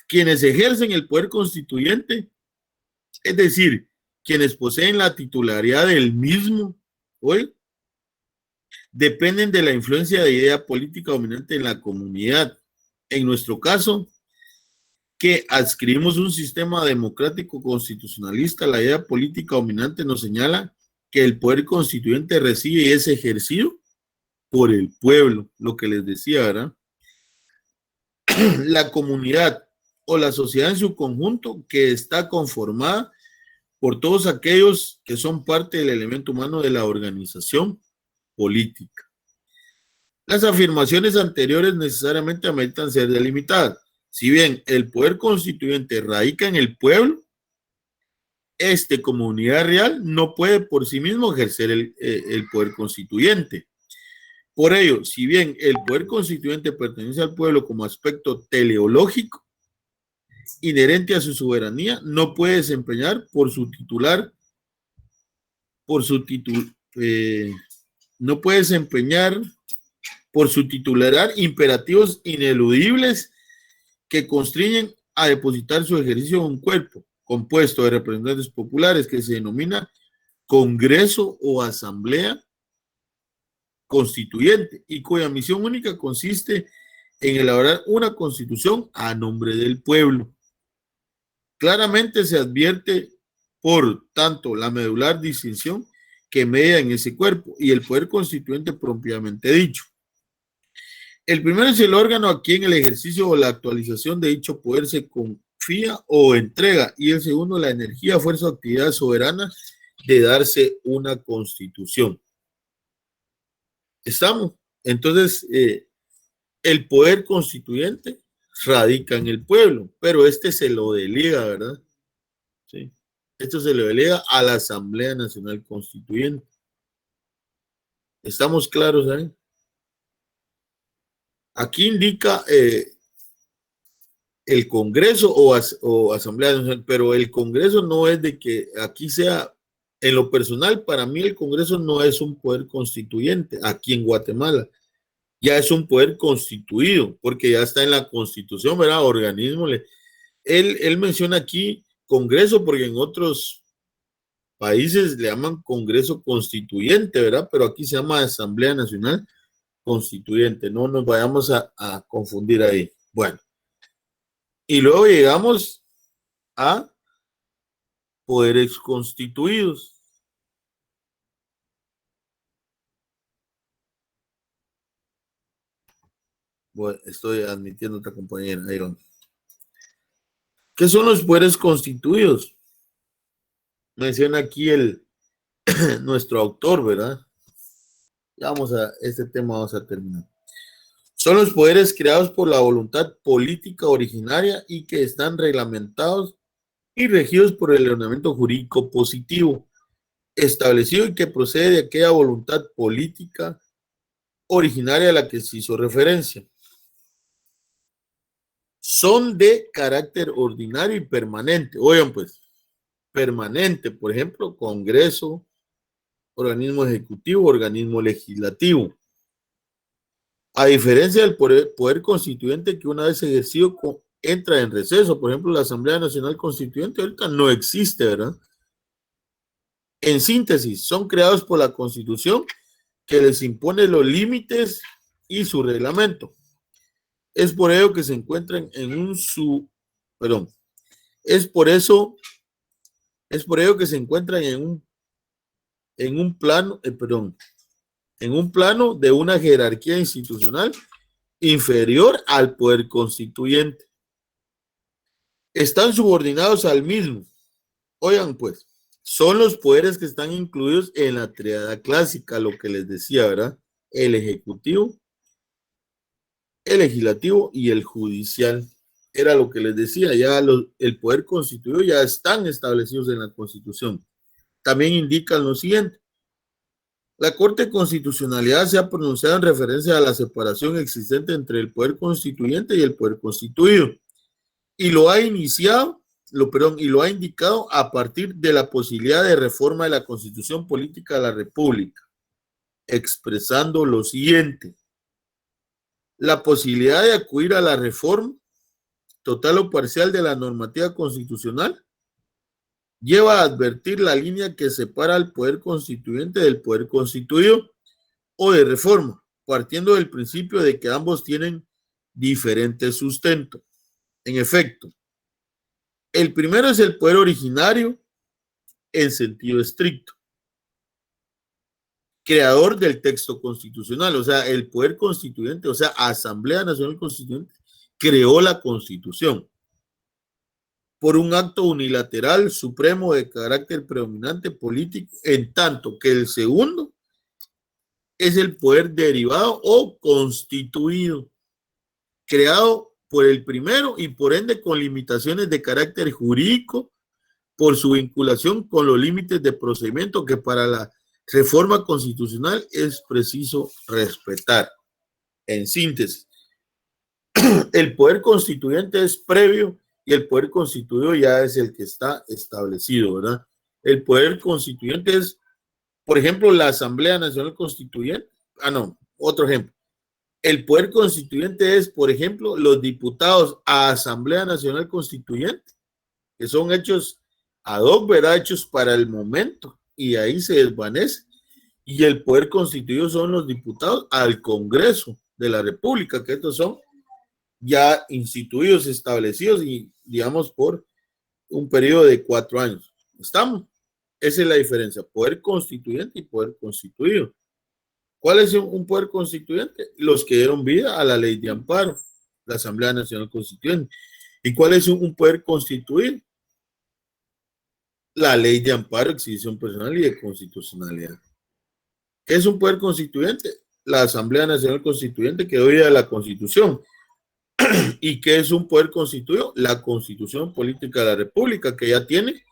Quienes ejercen el poder constituyente, es decir, quienes poseen la titularidad del mismo, hoy, dependen de la influencia de idea política dominante en la comunidad. En nuestro caso, que adscribimos un sistema democrático constitucionalista, la idea política dominante nos señala que el poder constituyente recibe y es ejercido por el pueblo, lo que les decía, ¿verdad? La comunidad o la sociedad en su conjunto que está conformada por todos aquellos que son parte del elemento humano de la organización política. Las afirmaciones anteriores necesariamente ameritan ser delimitadas. Si bien el poder constituyente radica en el pueblo, como unidad real no puede por sí mismo ejercer el poder constituyente. Por ello, si bien el poder constituyente pertenece al pueblo como aspecto teleológico, inherente a su soberanía, no puede desempeñar no puede desempeñar por su titularidad imperativos ineludibles que constriñen a depositar su ejercicio en un cuerpo compuesto de representantes populares que se denomina Congreso o Asamblea Constituyente y cuya misión única consiste en elaborar una constitución a nombre del pueblo. Claramente se advierte, por tanto, la medular distinción que media en ese cuerpo y el poder constituyente propiamente dicho. El primero es el órgano a quien el ejercicio o la actualización de dicho poder se confía o entrega, y el segundo, la energía, fuerza o actividad soberana de darse una constitución. ¿Estamos? Entonces, el poder constituyente radica en el pueblo, pero este se lo delega, ¿verdad? Sí. Esto se lo delega a la Asamblea Nacional Constituyente. ¿Estamos claros ahí? Aquí indica el Congreso o Asamblea Nacional, pero el Congreso no es de que aquí sea, en lo personal, para mí el Congreso no es un poder constituyente aquí en Guatemala, ya es un poder constituido, porque ya está en la Constitución, ¿verdad? Organismo, él menciona aquí Congreso, porque en otros países le llaman Congreso Constituyente, ¿verdad? Pero aquí se llama Asamblea Nacional Constituyente, no nos vayamos a confundir ahí. Bueno, y luego llegamos a poderes constituidos. Bueno, estoy admitiendo a otra compañera. Ahí vamos. ¿Qué son los poderes constituidos? Menciona aquí nuestro autor, ¿verdad? Ya vamos a este tema, vamos a terminar. Son los poderes creados por la voluntad política originaria y que están reglamentados y regidos por el ordenamiento jurídico positivo establecido y que procede de aquella voluntad política originaria a la que se hizo referencia. Son de carácter ordinario y permanente. Oigan, pues, permanente, por ejemplo, Congreso, organismo ejecutivo, organismo legislativo. A diferencia del poder constituyente que una vez ejercido entra en receso, por ejemplo, la Asamblea Nacional Constituyente ahorita no existe, ¿verdad? En síntesis, son creados por la Constitución que les impone los límites y su reglamento. Es por ello que se encuentran es por ello que se encuentran en un plano de una jerarquía institucional inferior al poder constituyente. Están subordinados al mismo. Oigan, pues, son los poderes que están incluidos en la tríada clásica, lo que les decía, ¿verdad? El ejecutivo, el legislativo y el judicial. Era lo que les decía, ya el poder constituido ya están establecidos en la Constitución. También indican lo siguiente. La Corte de Constitucionalidad se ha pronunciado en referencia a la separación existente entre el poder constituyente y el poder constituido y lo ha indicado a partir de la posibilidad de reforma de la Constitución Política de la República, expresando lo siguiente. La posibilidad de acudir a la reforma total o parcial de la normativa constitucional lleva a advertir la línea que separa al poder constituyente del poder constituido o de reforma, partiendo del principio de que ambos tienen diferente sustento. En efecto, el primero es el poder originario en sentido estricto, creador del texto constitucional, o sea, el poder constituyente, o sea, Asamblea Nacional Constituyente, creó la Constitución por un acto unilateral supremo de carácter predominante político, en tanto que el segundo es el poder derivado o constituido, creado por el primero y por ende con limitaciones de carácter jurídico por su vinculación con los límites de procedimiento que para la reforma constitucional es preciso respetar. En síntesis, el poder constituyente es previo y el poder constituido ya es el que está establecido, ¿verdad? El poder constituyente es, por ejemplo, la Asamblea Nacional Constituyente. Otro ejemplo. El poder constituyente es, por ejemplo, los diputados a Asamblea Nacional Constituyente, que son hechos ad hoc, ¿verdad? Hechos para el momento, y ahí se desvanece. Y el poder constituido son los diputados al Congreso de la República, que estos son ya instituidos, establecidos y, digamos, por un periodo de 4 años. ¿Estamos? Esa es la diferencia, poder constituyente y poder constituido. ¿Cuál es un poder constituyente? Los que dieron vida a la ley de amparo, la Asamblea Nacional Constituyente. ¿Y cuál es un poder constituido? La ley de amparo, exhibición personal y de constitucionalidad. ¿Qué es un poder constituyente? la Asamblea Nacional Constituyente que oye a la Constitución. ¿Y qué es un poder constituido? La Constitución Política de la República, que ya tiene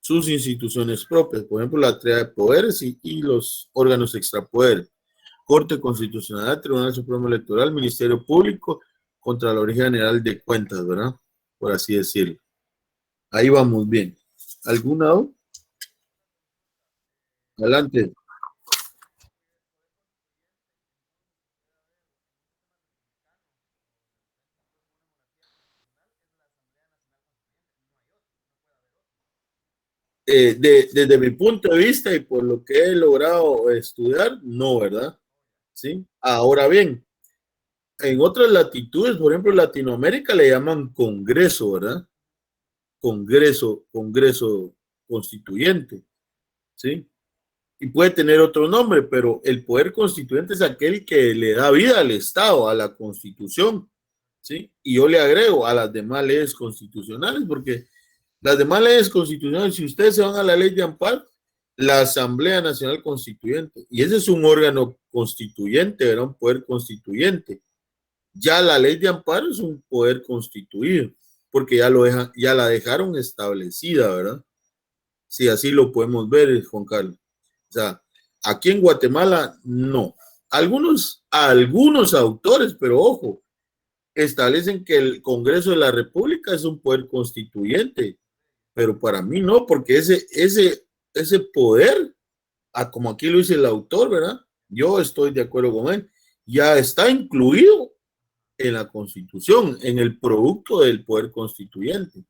sus instituciones propias, por ejemplo, la tríada de poderes y los órganos extrapoderes. Corte Constitucional, Tribunal Supremo Electoral, Ministerio Público, Contraloría General de Cuentas, ¿verdad? Por así decirlo. Ahí vamos bien. ¿Alguna duda? Adelante. Desde mi punto de vista y por lo que he logrado estudiar, no, ¿verdad? ¿Sí? Ahora bien, en otras latitudes, por ejemplo, Latinoamérica le llaman Congreso, ¿verdad? Congreso constituyente, ¿sí? Y puede tener otro nombre, pero el poder constituyente es aquel que le da vida al Estado, a la Constitución, ¿sí? Y yo le agrego a las demás leyes constitucionales, porque las demás leyes constitucionales, si ustedes se van a la ley de amparo, la Asamblea Nacional Constituyente, y ese es un órgano constituyente, era un poder constituyente. Ya la ley de amparo es un poder constituido, porque ya la dejaron establecida, ¿verdad? Si así lo podemos ver, Juan Carlos. O sea, aquí en Guatemala, no. Algunos autores, pero ojo, establecen que el Congreso de la República es un poder constituyente, pero para mí no, porque ese poder, como aquí lo dice el autor, ¿verdad? Yo estoy de acuerdo con él, ya está incluido en la Constitución, en el producto del poder constituyente.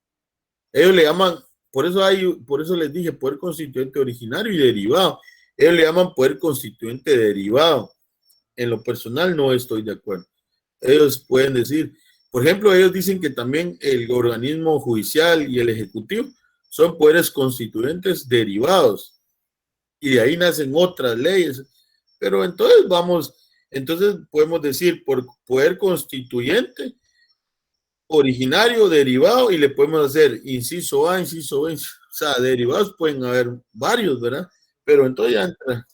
Ellos le llaman, por eso les dije poder constituyente originario y derivado. Ellos le llaman poder constituyente derivado. En lo personal no estoy de acuerdo. Ellos pueden decir, por ejemplo, ellos dicen que también el organismo judicial y el ejecutivo son poderes constituyentes derivados. Y de ahí nacen otras leyes. Pero entonces podemos decir por poder constituyente, originario, derivado, y le podemos hacer inciso A, inciso B, o sea, derivados pueden haber varios, ¿verdad? Pero entonces ya entra,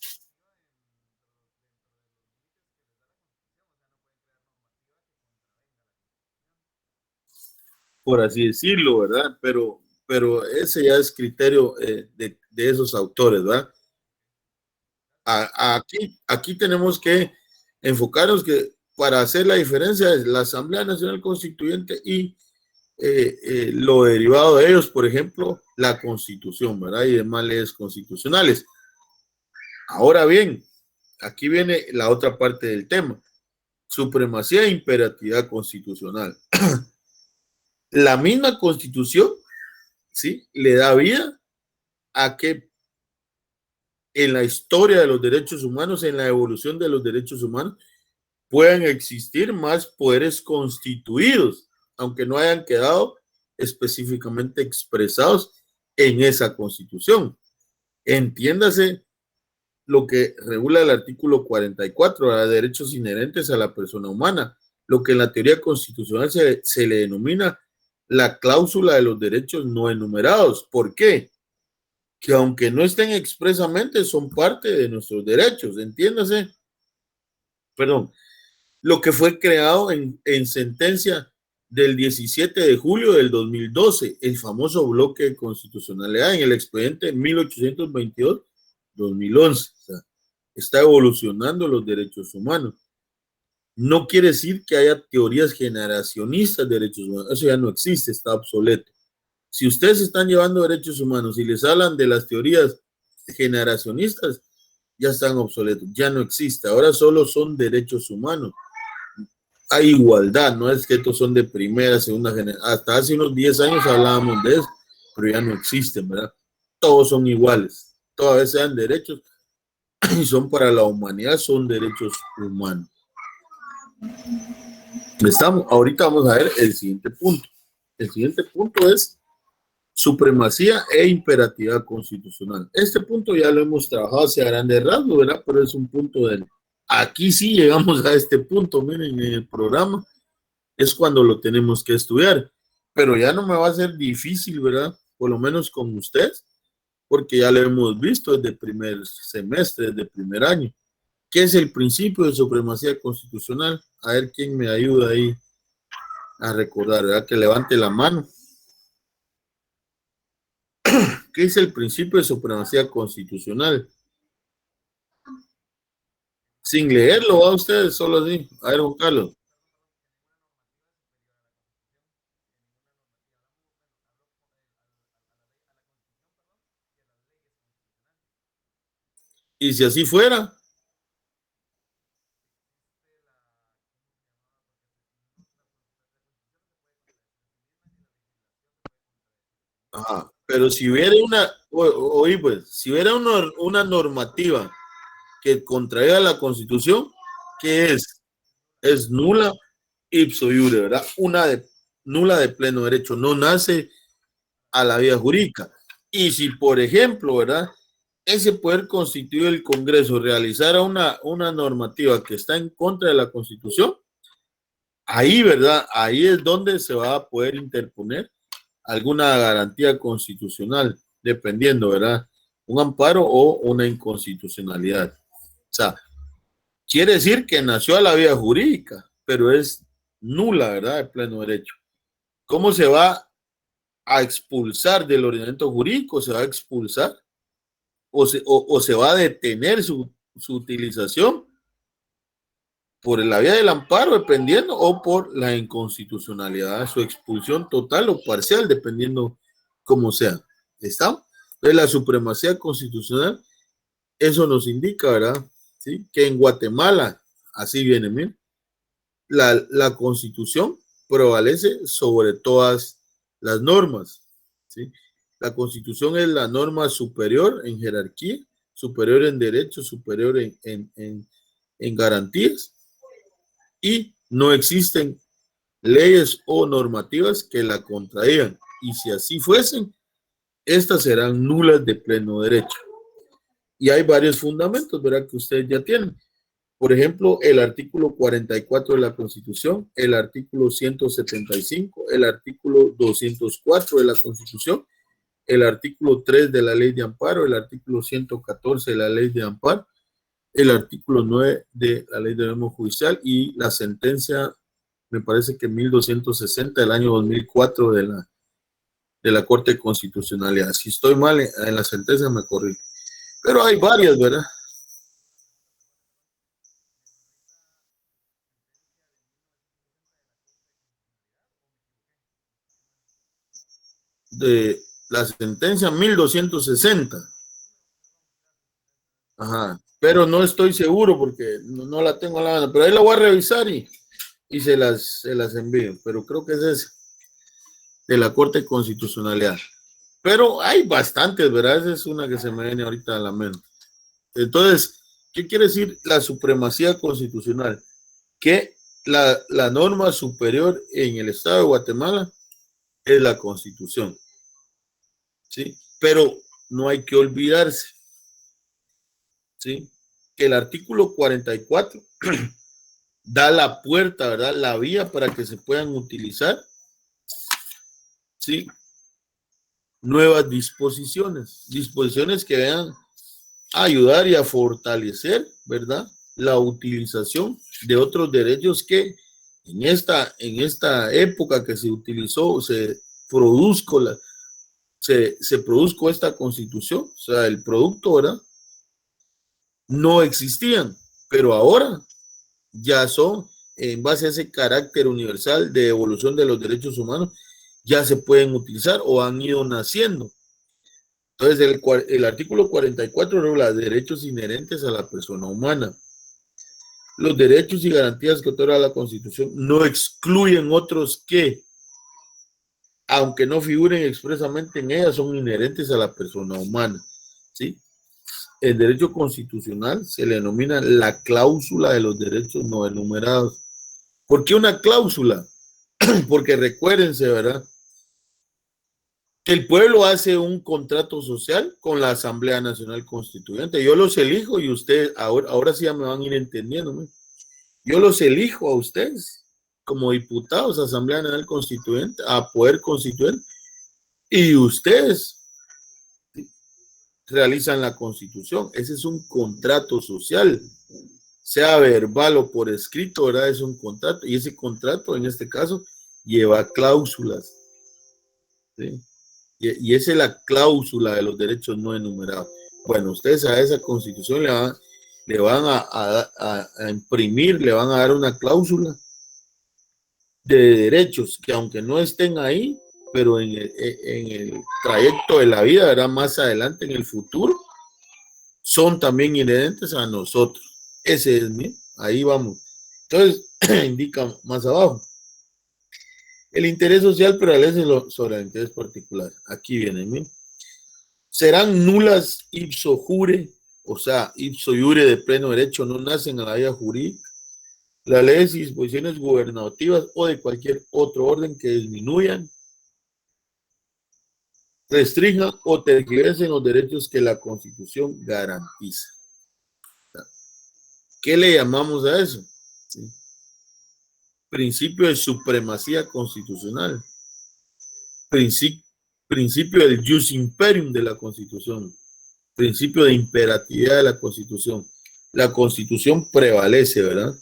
por así decirlo, ¿verdad? Pero ese ya es criterio de esos autores, ¿verdad? Aquí tenemos que enfocarnos que para hacer la diferencia es la Asamblea Nacional Constituyente y lo derivado de ellos, por ejemplo, la Constitución, ¿verdad? Y demás leyes constitucionales. Ahora bien, aquí viene la otra parte del tema, supremacía e imperatividad constitucional. La misma Constitución, ¿sí? Le da vida a que en la historia de los derechos humanos, en la evolución de los derechos humanos, puedan existir más poderes constituidos, aunque no hayan quedado específicamente expresados en esa Constitución. Entiéndase lo que regula el artículo 44, a derechos inherentes a la persona humana, lo que en la teoría constitucional se le denomina la cláusula de los derechos no enumerados. ¿Por qué? Que aunque no estén expresamente, son parte de nuestros derechos. Entiéndase, perdón, lo que fue creado en sentencia del 17 de julio del 2012, el famoso bloque de constitucionalidad en el expediente 1822-2011. O sea, está evolucionando los derechos humanos. No quiere decir que haya teorías generacionistas de derechos humanos. Eso ya no existe, está obsoleto. Si ustedes están llevando derechos humanos y les hablan de las teorías generacionistas, ya están obsoletos, ya no existe. Ahora solo son derechos humanos. Hay igualdad, no es que estos son de primera, segunda generación. Hasta hace unos 10 años hablábamos de eso, pero ya no existen, ¿verdad? Todos son iguales. Todavía sean derechos y son para la humanidad, son derechos humanos. Ahorita vamos a ver el siguiente punto. El siguiente punto es supremacía e imperatividad constitucional. Este punto ya lo hemos trabajado hacia grandes rasgos, ¿verdad? Pero es un punto de... Aquí sí llegamos a este punto, miren, en el programa es cuando lo tenemos que estudiar, pero ya no me va a ser difícil, ¿verdad? Por lo menos con ustedes, porque ya lo hemos visto desde el primer semestre, desde el primer año. ¿Qué es el principio de supremacía constitucional? A ver quién me ayuda ahí a recordar, ¿verdad? Que levante la mano. ¿Qué es el principio de supremacía constitucional? Sin leerlo, ¿va ustedes? Solo así. A ver, Juan Carlos. Y si así fuera. Ajá. Pero si hubiera oí pues, si hubiera una normativa que contraiga la Constitución, ¿qué es? Es nula ipso iure, ¿verdad? Nula de pleno derecho, no nace a la vía jurídica. Y si, por ejemplo, ¿verdad? Ese poder constituido el Congreso realizara una normativa que está en contra de la Constitución, ahí, ¿verdad? Ahí es donde se va a poder interponer alguna garantía constitucional, dependiendo, ¿verdad? Un amparo o una inconstitucionalidad. O sea, quiere decir que nació a la vía jurídica, pero es nula, ¿verdad? De pleno derecho. ¿Cómo se va a expulsar del ordenamiento jurídico? ¿Se va a expulsar? ¿O se va a detener su utilización por la vía del amparo, dependiendo, o por la inconstitucionalidad, su expulsión total o parcial, dependiendo cómo sea? ¿Está? Entonces, la supremacía constitucional, eso nos indica, ¿verdad? ¿Sí? Que en Guatemala, así viene, miren, la Constitución prevalece sobre todas las normas, ¿sí? La Constitución es la norma superior en jerarquía, superior en derechos, superior en garantías, y no existen leyes o normativas que la contradigan. Y si así fuesen, estas serán nulas de pleno derecho. Y hay varios fundamentos, ¿verdad? Que ustedes ya tienen. Por ejemplo, el artículo 44 de la Constitución, el artículo 175, el artículo 204 de la Constitución, el artículo 3 de la Ley de Amparo, el artículo 114 de la Ley de Amparo, el artículo 9 de la Ley de Memo Judicial y la sentencia, me parece que 1260 del año 2004 de la Corte de Constitucionalidad. Si estoy mal en la sentencia, me corrijo. Pero hay varias, ¿verdad? De la sentencia 1260. Ajá. Pero no estoy seguro porque no la tengo a la mano. Pero ahí la voy a revisar y se las envío. Pero creo que es ese, de la Corte de Constitucionalidad. Pero hay bastantes, ¿verdad? Esa es una que se me viene ahorita a la mente. Entonces, ¿qué quiere decir la supremacía constitucional? Que la norma superior en el Estado de Guatemala es la Constitución, ¿sí? Pero no hay que olvidarse, ¿sí? Que el artículo 44 da la puerta, ¿verdad? La vía para que se puedan utilizar, ¿sí? Nuevas disposiciones que vayan a ayudar y a fortalecer, ¿verdad? La utilización de otros derechos que en esta época que se utilizó, se produzco esta constitución, o sea, el producto, ¿verdad? No existían, pero ahora ya son, en base a ese carácter universal de evolución de los derechos humanos, ya se pueden utilizar o han ido naciendo. Entonces, el artículo 44 regula derechos inherentes a la persona humana. Los derechos y garantías que otorga la Constitución no excluyen otros que, aunque no figuren expresamente en ella, son inherentes a la persona humana, ¿sí? El derecho constitucional se le denomina la cláusula de los derechos no enumerados. ¿Por qué una cláusula? Porque recuérdense, ¿verdad? Que el pueblo hace un contrato social con la Asamblea Nacional Constituyente. Yo los elijo y ustedes, ahora sí ya me van a ir entendiendo, ¿no? Yo los elijo a ustedes como diputados a Asamblea Nacional Constituyente, a Poder Constituyente, y ustedes realizan la Constitución. Ese es un contrato social, sea verbal o por escrito, ¿verdad? Es un contrato, y ese contrato, en este caso, lleva cláusulas, ¿sí? Y esa es la cláusula de los derechos no enumerados. Bueno, ustedes a esa constitución le van a imprimir, le van a dar una cláusula de derechos que aunque no estén ahí, pero en el trayecto de la vida, ¿verdad? Más adelante en el futuro, son también inherentes a nosotros. Ese es mi, ahí vamos. Entonces, indica más abajo. El interés social prevalece sobre el interés particular. Aquí viene, ¿sí? Serán nulas ipso jure, o sea, ipso jure de pleno derecho, no nacen a la vida jurídica. Las leyes y disposiciones gubernativas o de cualquier otro orden que disminuyan, restrinjan o tergiversen los derechos que la Constitución garantiza. ¿Qué le llamamos a eso? ¿Sí? Principio de supremacía constitucional, principio del jus imperium de la Constitución, principio de imperatividad de la Constitución. La Constitución prevalece, ¿verdad?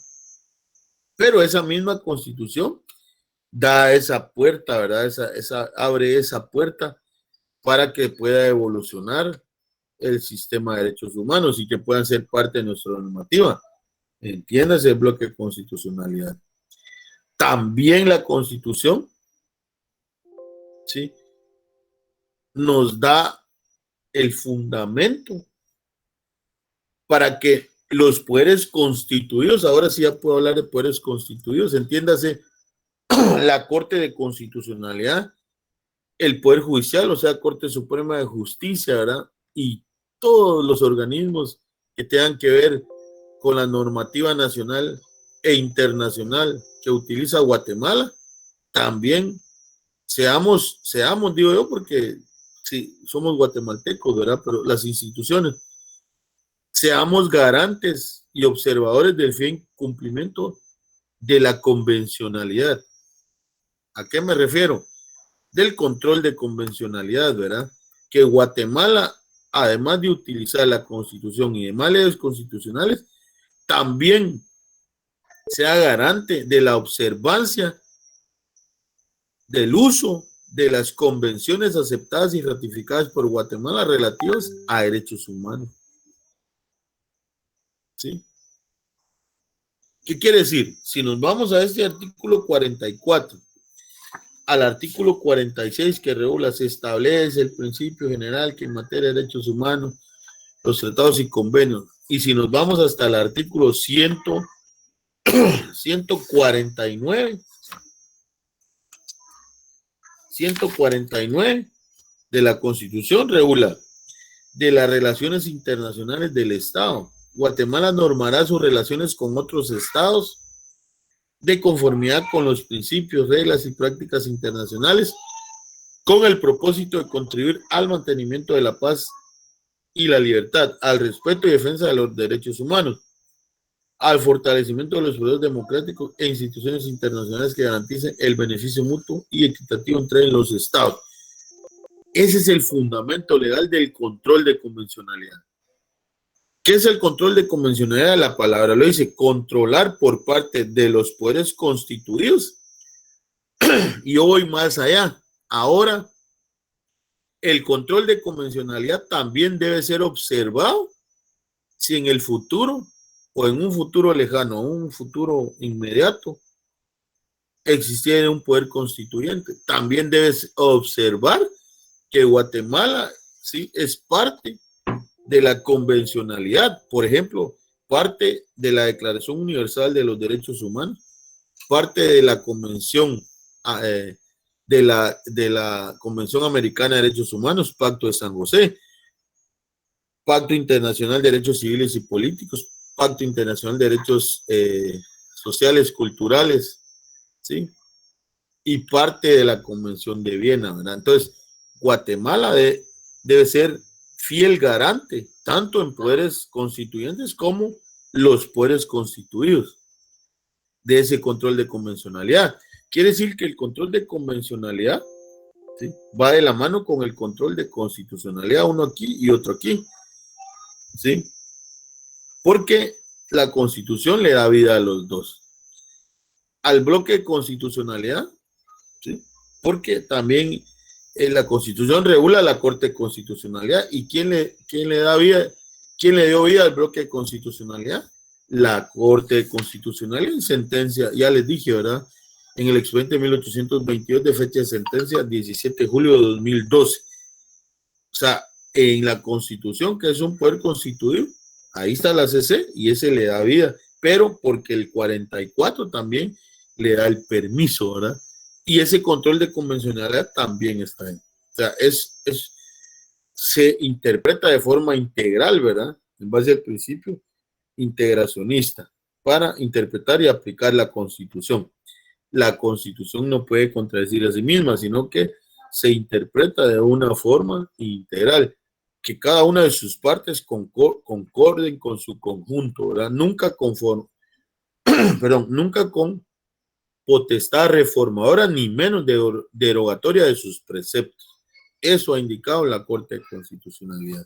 Pero esa misma Constitución da esa puerta, ¿verdad? Abre esa puerta para que pueda evolucionar el sistema de derechos humanos y que puedan ser parte de nuestra normativa. Entiéndase el bloque de constitucionalidad. También la Constitución, ¿sí?, nos da el fundamento para que los poderes constituidos, ahora sí ya puedo hablar de poderes constituidos, entiéndase, la Corte de Constitucionalidad, el Poder Judicial, o sea, Corte Suprema de Justicia, ¿verdad? Y todos los organismos que tengan que ver con la normativa nacional e internacional que utiliza Guatemala, también seamos, digo yo, porque sí, somos guatemaltecos, ¿verdad? Pero las instituciones, seamos garantes y observadores del fiel cumplimiento de la convencionalidad. ¿A qué me refiero? Del control de convencionalidad, ¿verdad? Que Guatemala, además de utilizar la Constitución y demás leyes constitucionales, también sea garante de la observancia del uso de las convenciones aceptadas y ratificadas por Guatemala relativas a derechos humanos. ¿Sí? ¿Qué quiere decir? Si nos vamos a este artículo 44, al artículo 46 que regula, se establece el principio general que en materia de derechos humanos, los tratados y convenios, y si nos vamos hasta el artículo 149 de la Constitución, regula de las relaciones internacionales del Estado. Guatemala normará sus relaciones con otros estados de conformidad con los principios, reglas y prácticas internacionales, con el propósito de contribuir al mantenimiento de la paz y la libertad, al respeto y defensa de los derechos humanos, al fortalecimiento de los valores democráticos e instituciones internacionales que garanticen el beneficio mutuo y equitativo entre los estados. Ese es el fundamento legal del control de convencionalidad. ¿Qué es el control de convencionalidad? La palabra lo dice, controlar por parte de los poderes constituidos. Y yo voy más allá. Ahora, el control de convencionalidad también debe ser observado si en el futuro o en un futuro lejano, un futuro inmediato, existiera un poder constituyente. También debes observar que Guatemala, sí, es parte de la convencionalidad, por ejemplo, parte de la Declaración Universal de los Derechos Humanos, parte de la Convención de la Convención Americana de Derechos Humanos, Pacto de San José, Pacto Internacional de Derechos Civiles y Políticos, Pacto Internacional de Derechos Sociales, Culturales, ¿sí? Y parte de la Convención de Viena, ¿verdad? Entonces, Guatemala debe ser fiel garante, tanto en poderes constituyentes como los poderes constituidos, de ese control de convencionalidad. Quiere decir que el control de convencionalidad, ¿sí?, va de la mano con el control de constitucionalidad, uno aquí y otro aquí, ¿sí? Porque la Constitución le da vida a los dos. Al bloque de constitucionalidad, ¿sí? Porque también la Constitución regula la Corte de Constitucionalidad. ¿Y quién le da vida? ¿Quién le dio vida al bloque de constitucionalidad? La Corte de Constitucionalidad en sentencia, ya les dije, ¿verdad? En el expediente 1822 de fecha de sentencia 17 de julio de 2012. O sea, en la Constitución, que es un poder constituido, ahí está la CC y ese le da vida, pero porque el 44 también le da el permiso, ¿verdad? Y ese control de convencionalidad también está ahí. O sea, se interpreta de forma integral, ¿verdad? En base al principio integracionista para interpretar y aplicar la Constitución. La Constitución no puede contradecir a sí misma, sino que se interpreta de una forma integral, que cada una de sus partes concorden con su conjunto, ¿verdad? Nunca nunca con potestad reformadora, ni menos derogatoria de sus preceptos. Eso ha indicado la Corte de Constitucionalidad.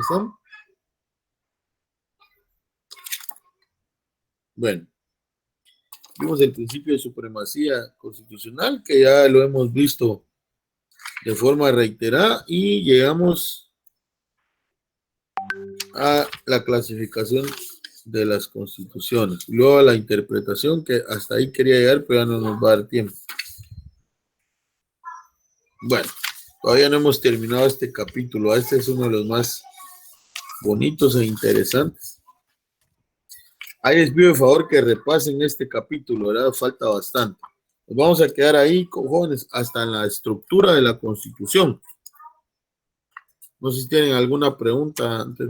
¿Están? Bueno, vimos el principio de supremacía constitucional, que ya lo hemos visto de forma reiterada, y llegamos a la clasificación de las constituciones. Luego a la interpretación, que hasta ahí quería llegar, pero ya no nos va a dar tiempo. Bueno, todavía no hemos terminado este capítulo. Este es uno de los más bonitos e interesantes. Ahí les pido de favor que repasen este capítulo, ¿verdad? Falta bastante. Nos vamos a quedar ahí, jóvenes, hasta en la estructura de la Constitución. No sé si tienen alguna pregunta antes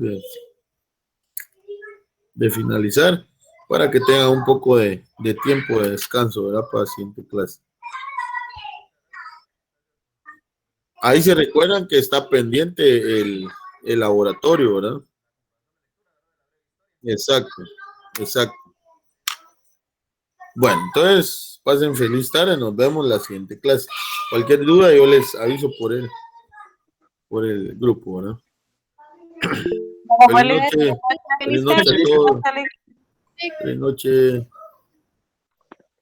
de finalizar, para que tengan un poco de tiempo de descanso, ¿verdad? Para la siguiente clase. Ahí se recuerdan que está pendiente el laboratorio, ¿verdad? Exacto, exacto. Bueno, entonces, pasen feliz tarde, nos vemos en la siguiente clase. Cualquier duda yo les aviso por el grupo, ¿verdad? Feliz noche. Feliz noche a todos. Feliz noche.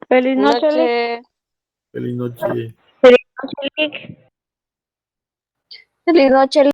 Feliz noche. Feliz noche. Feliz noche.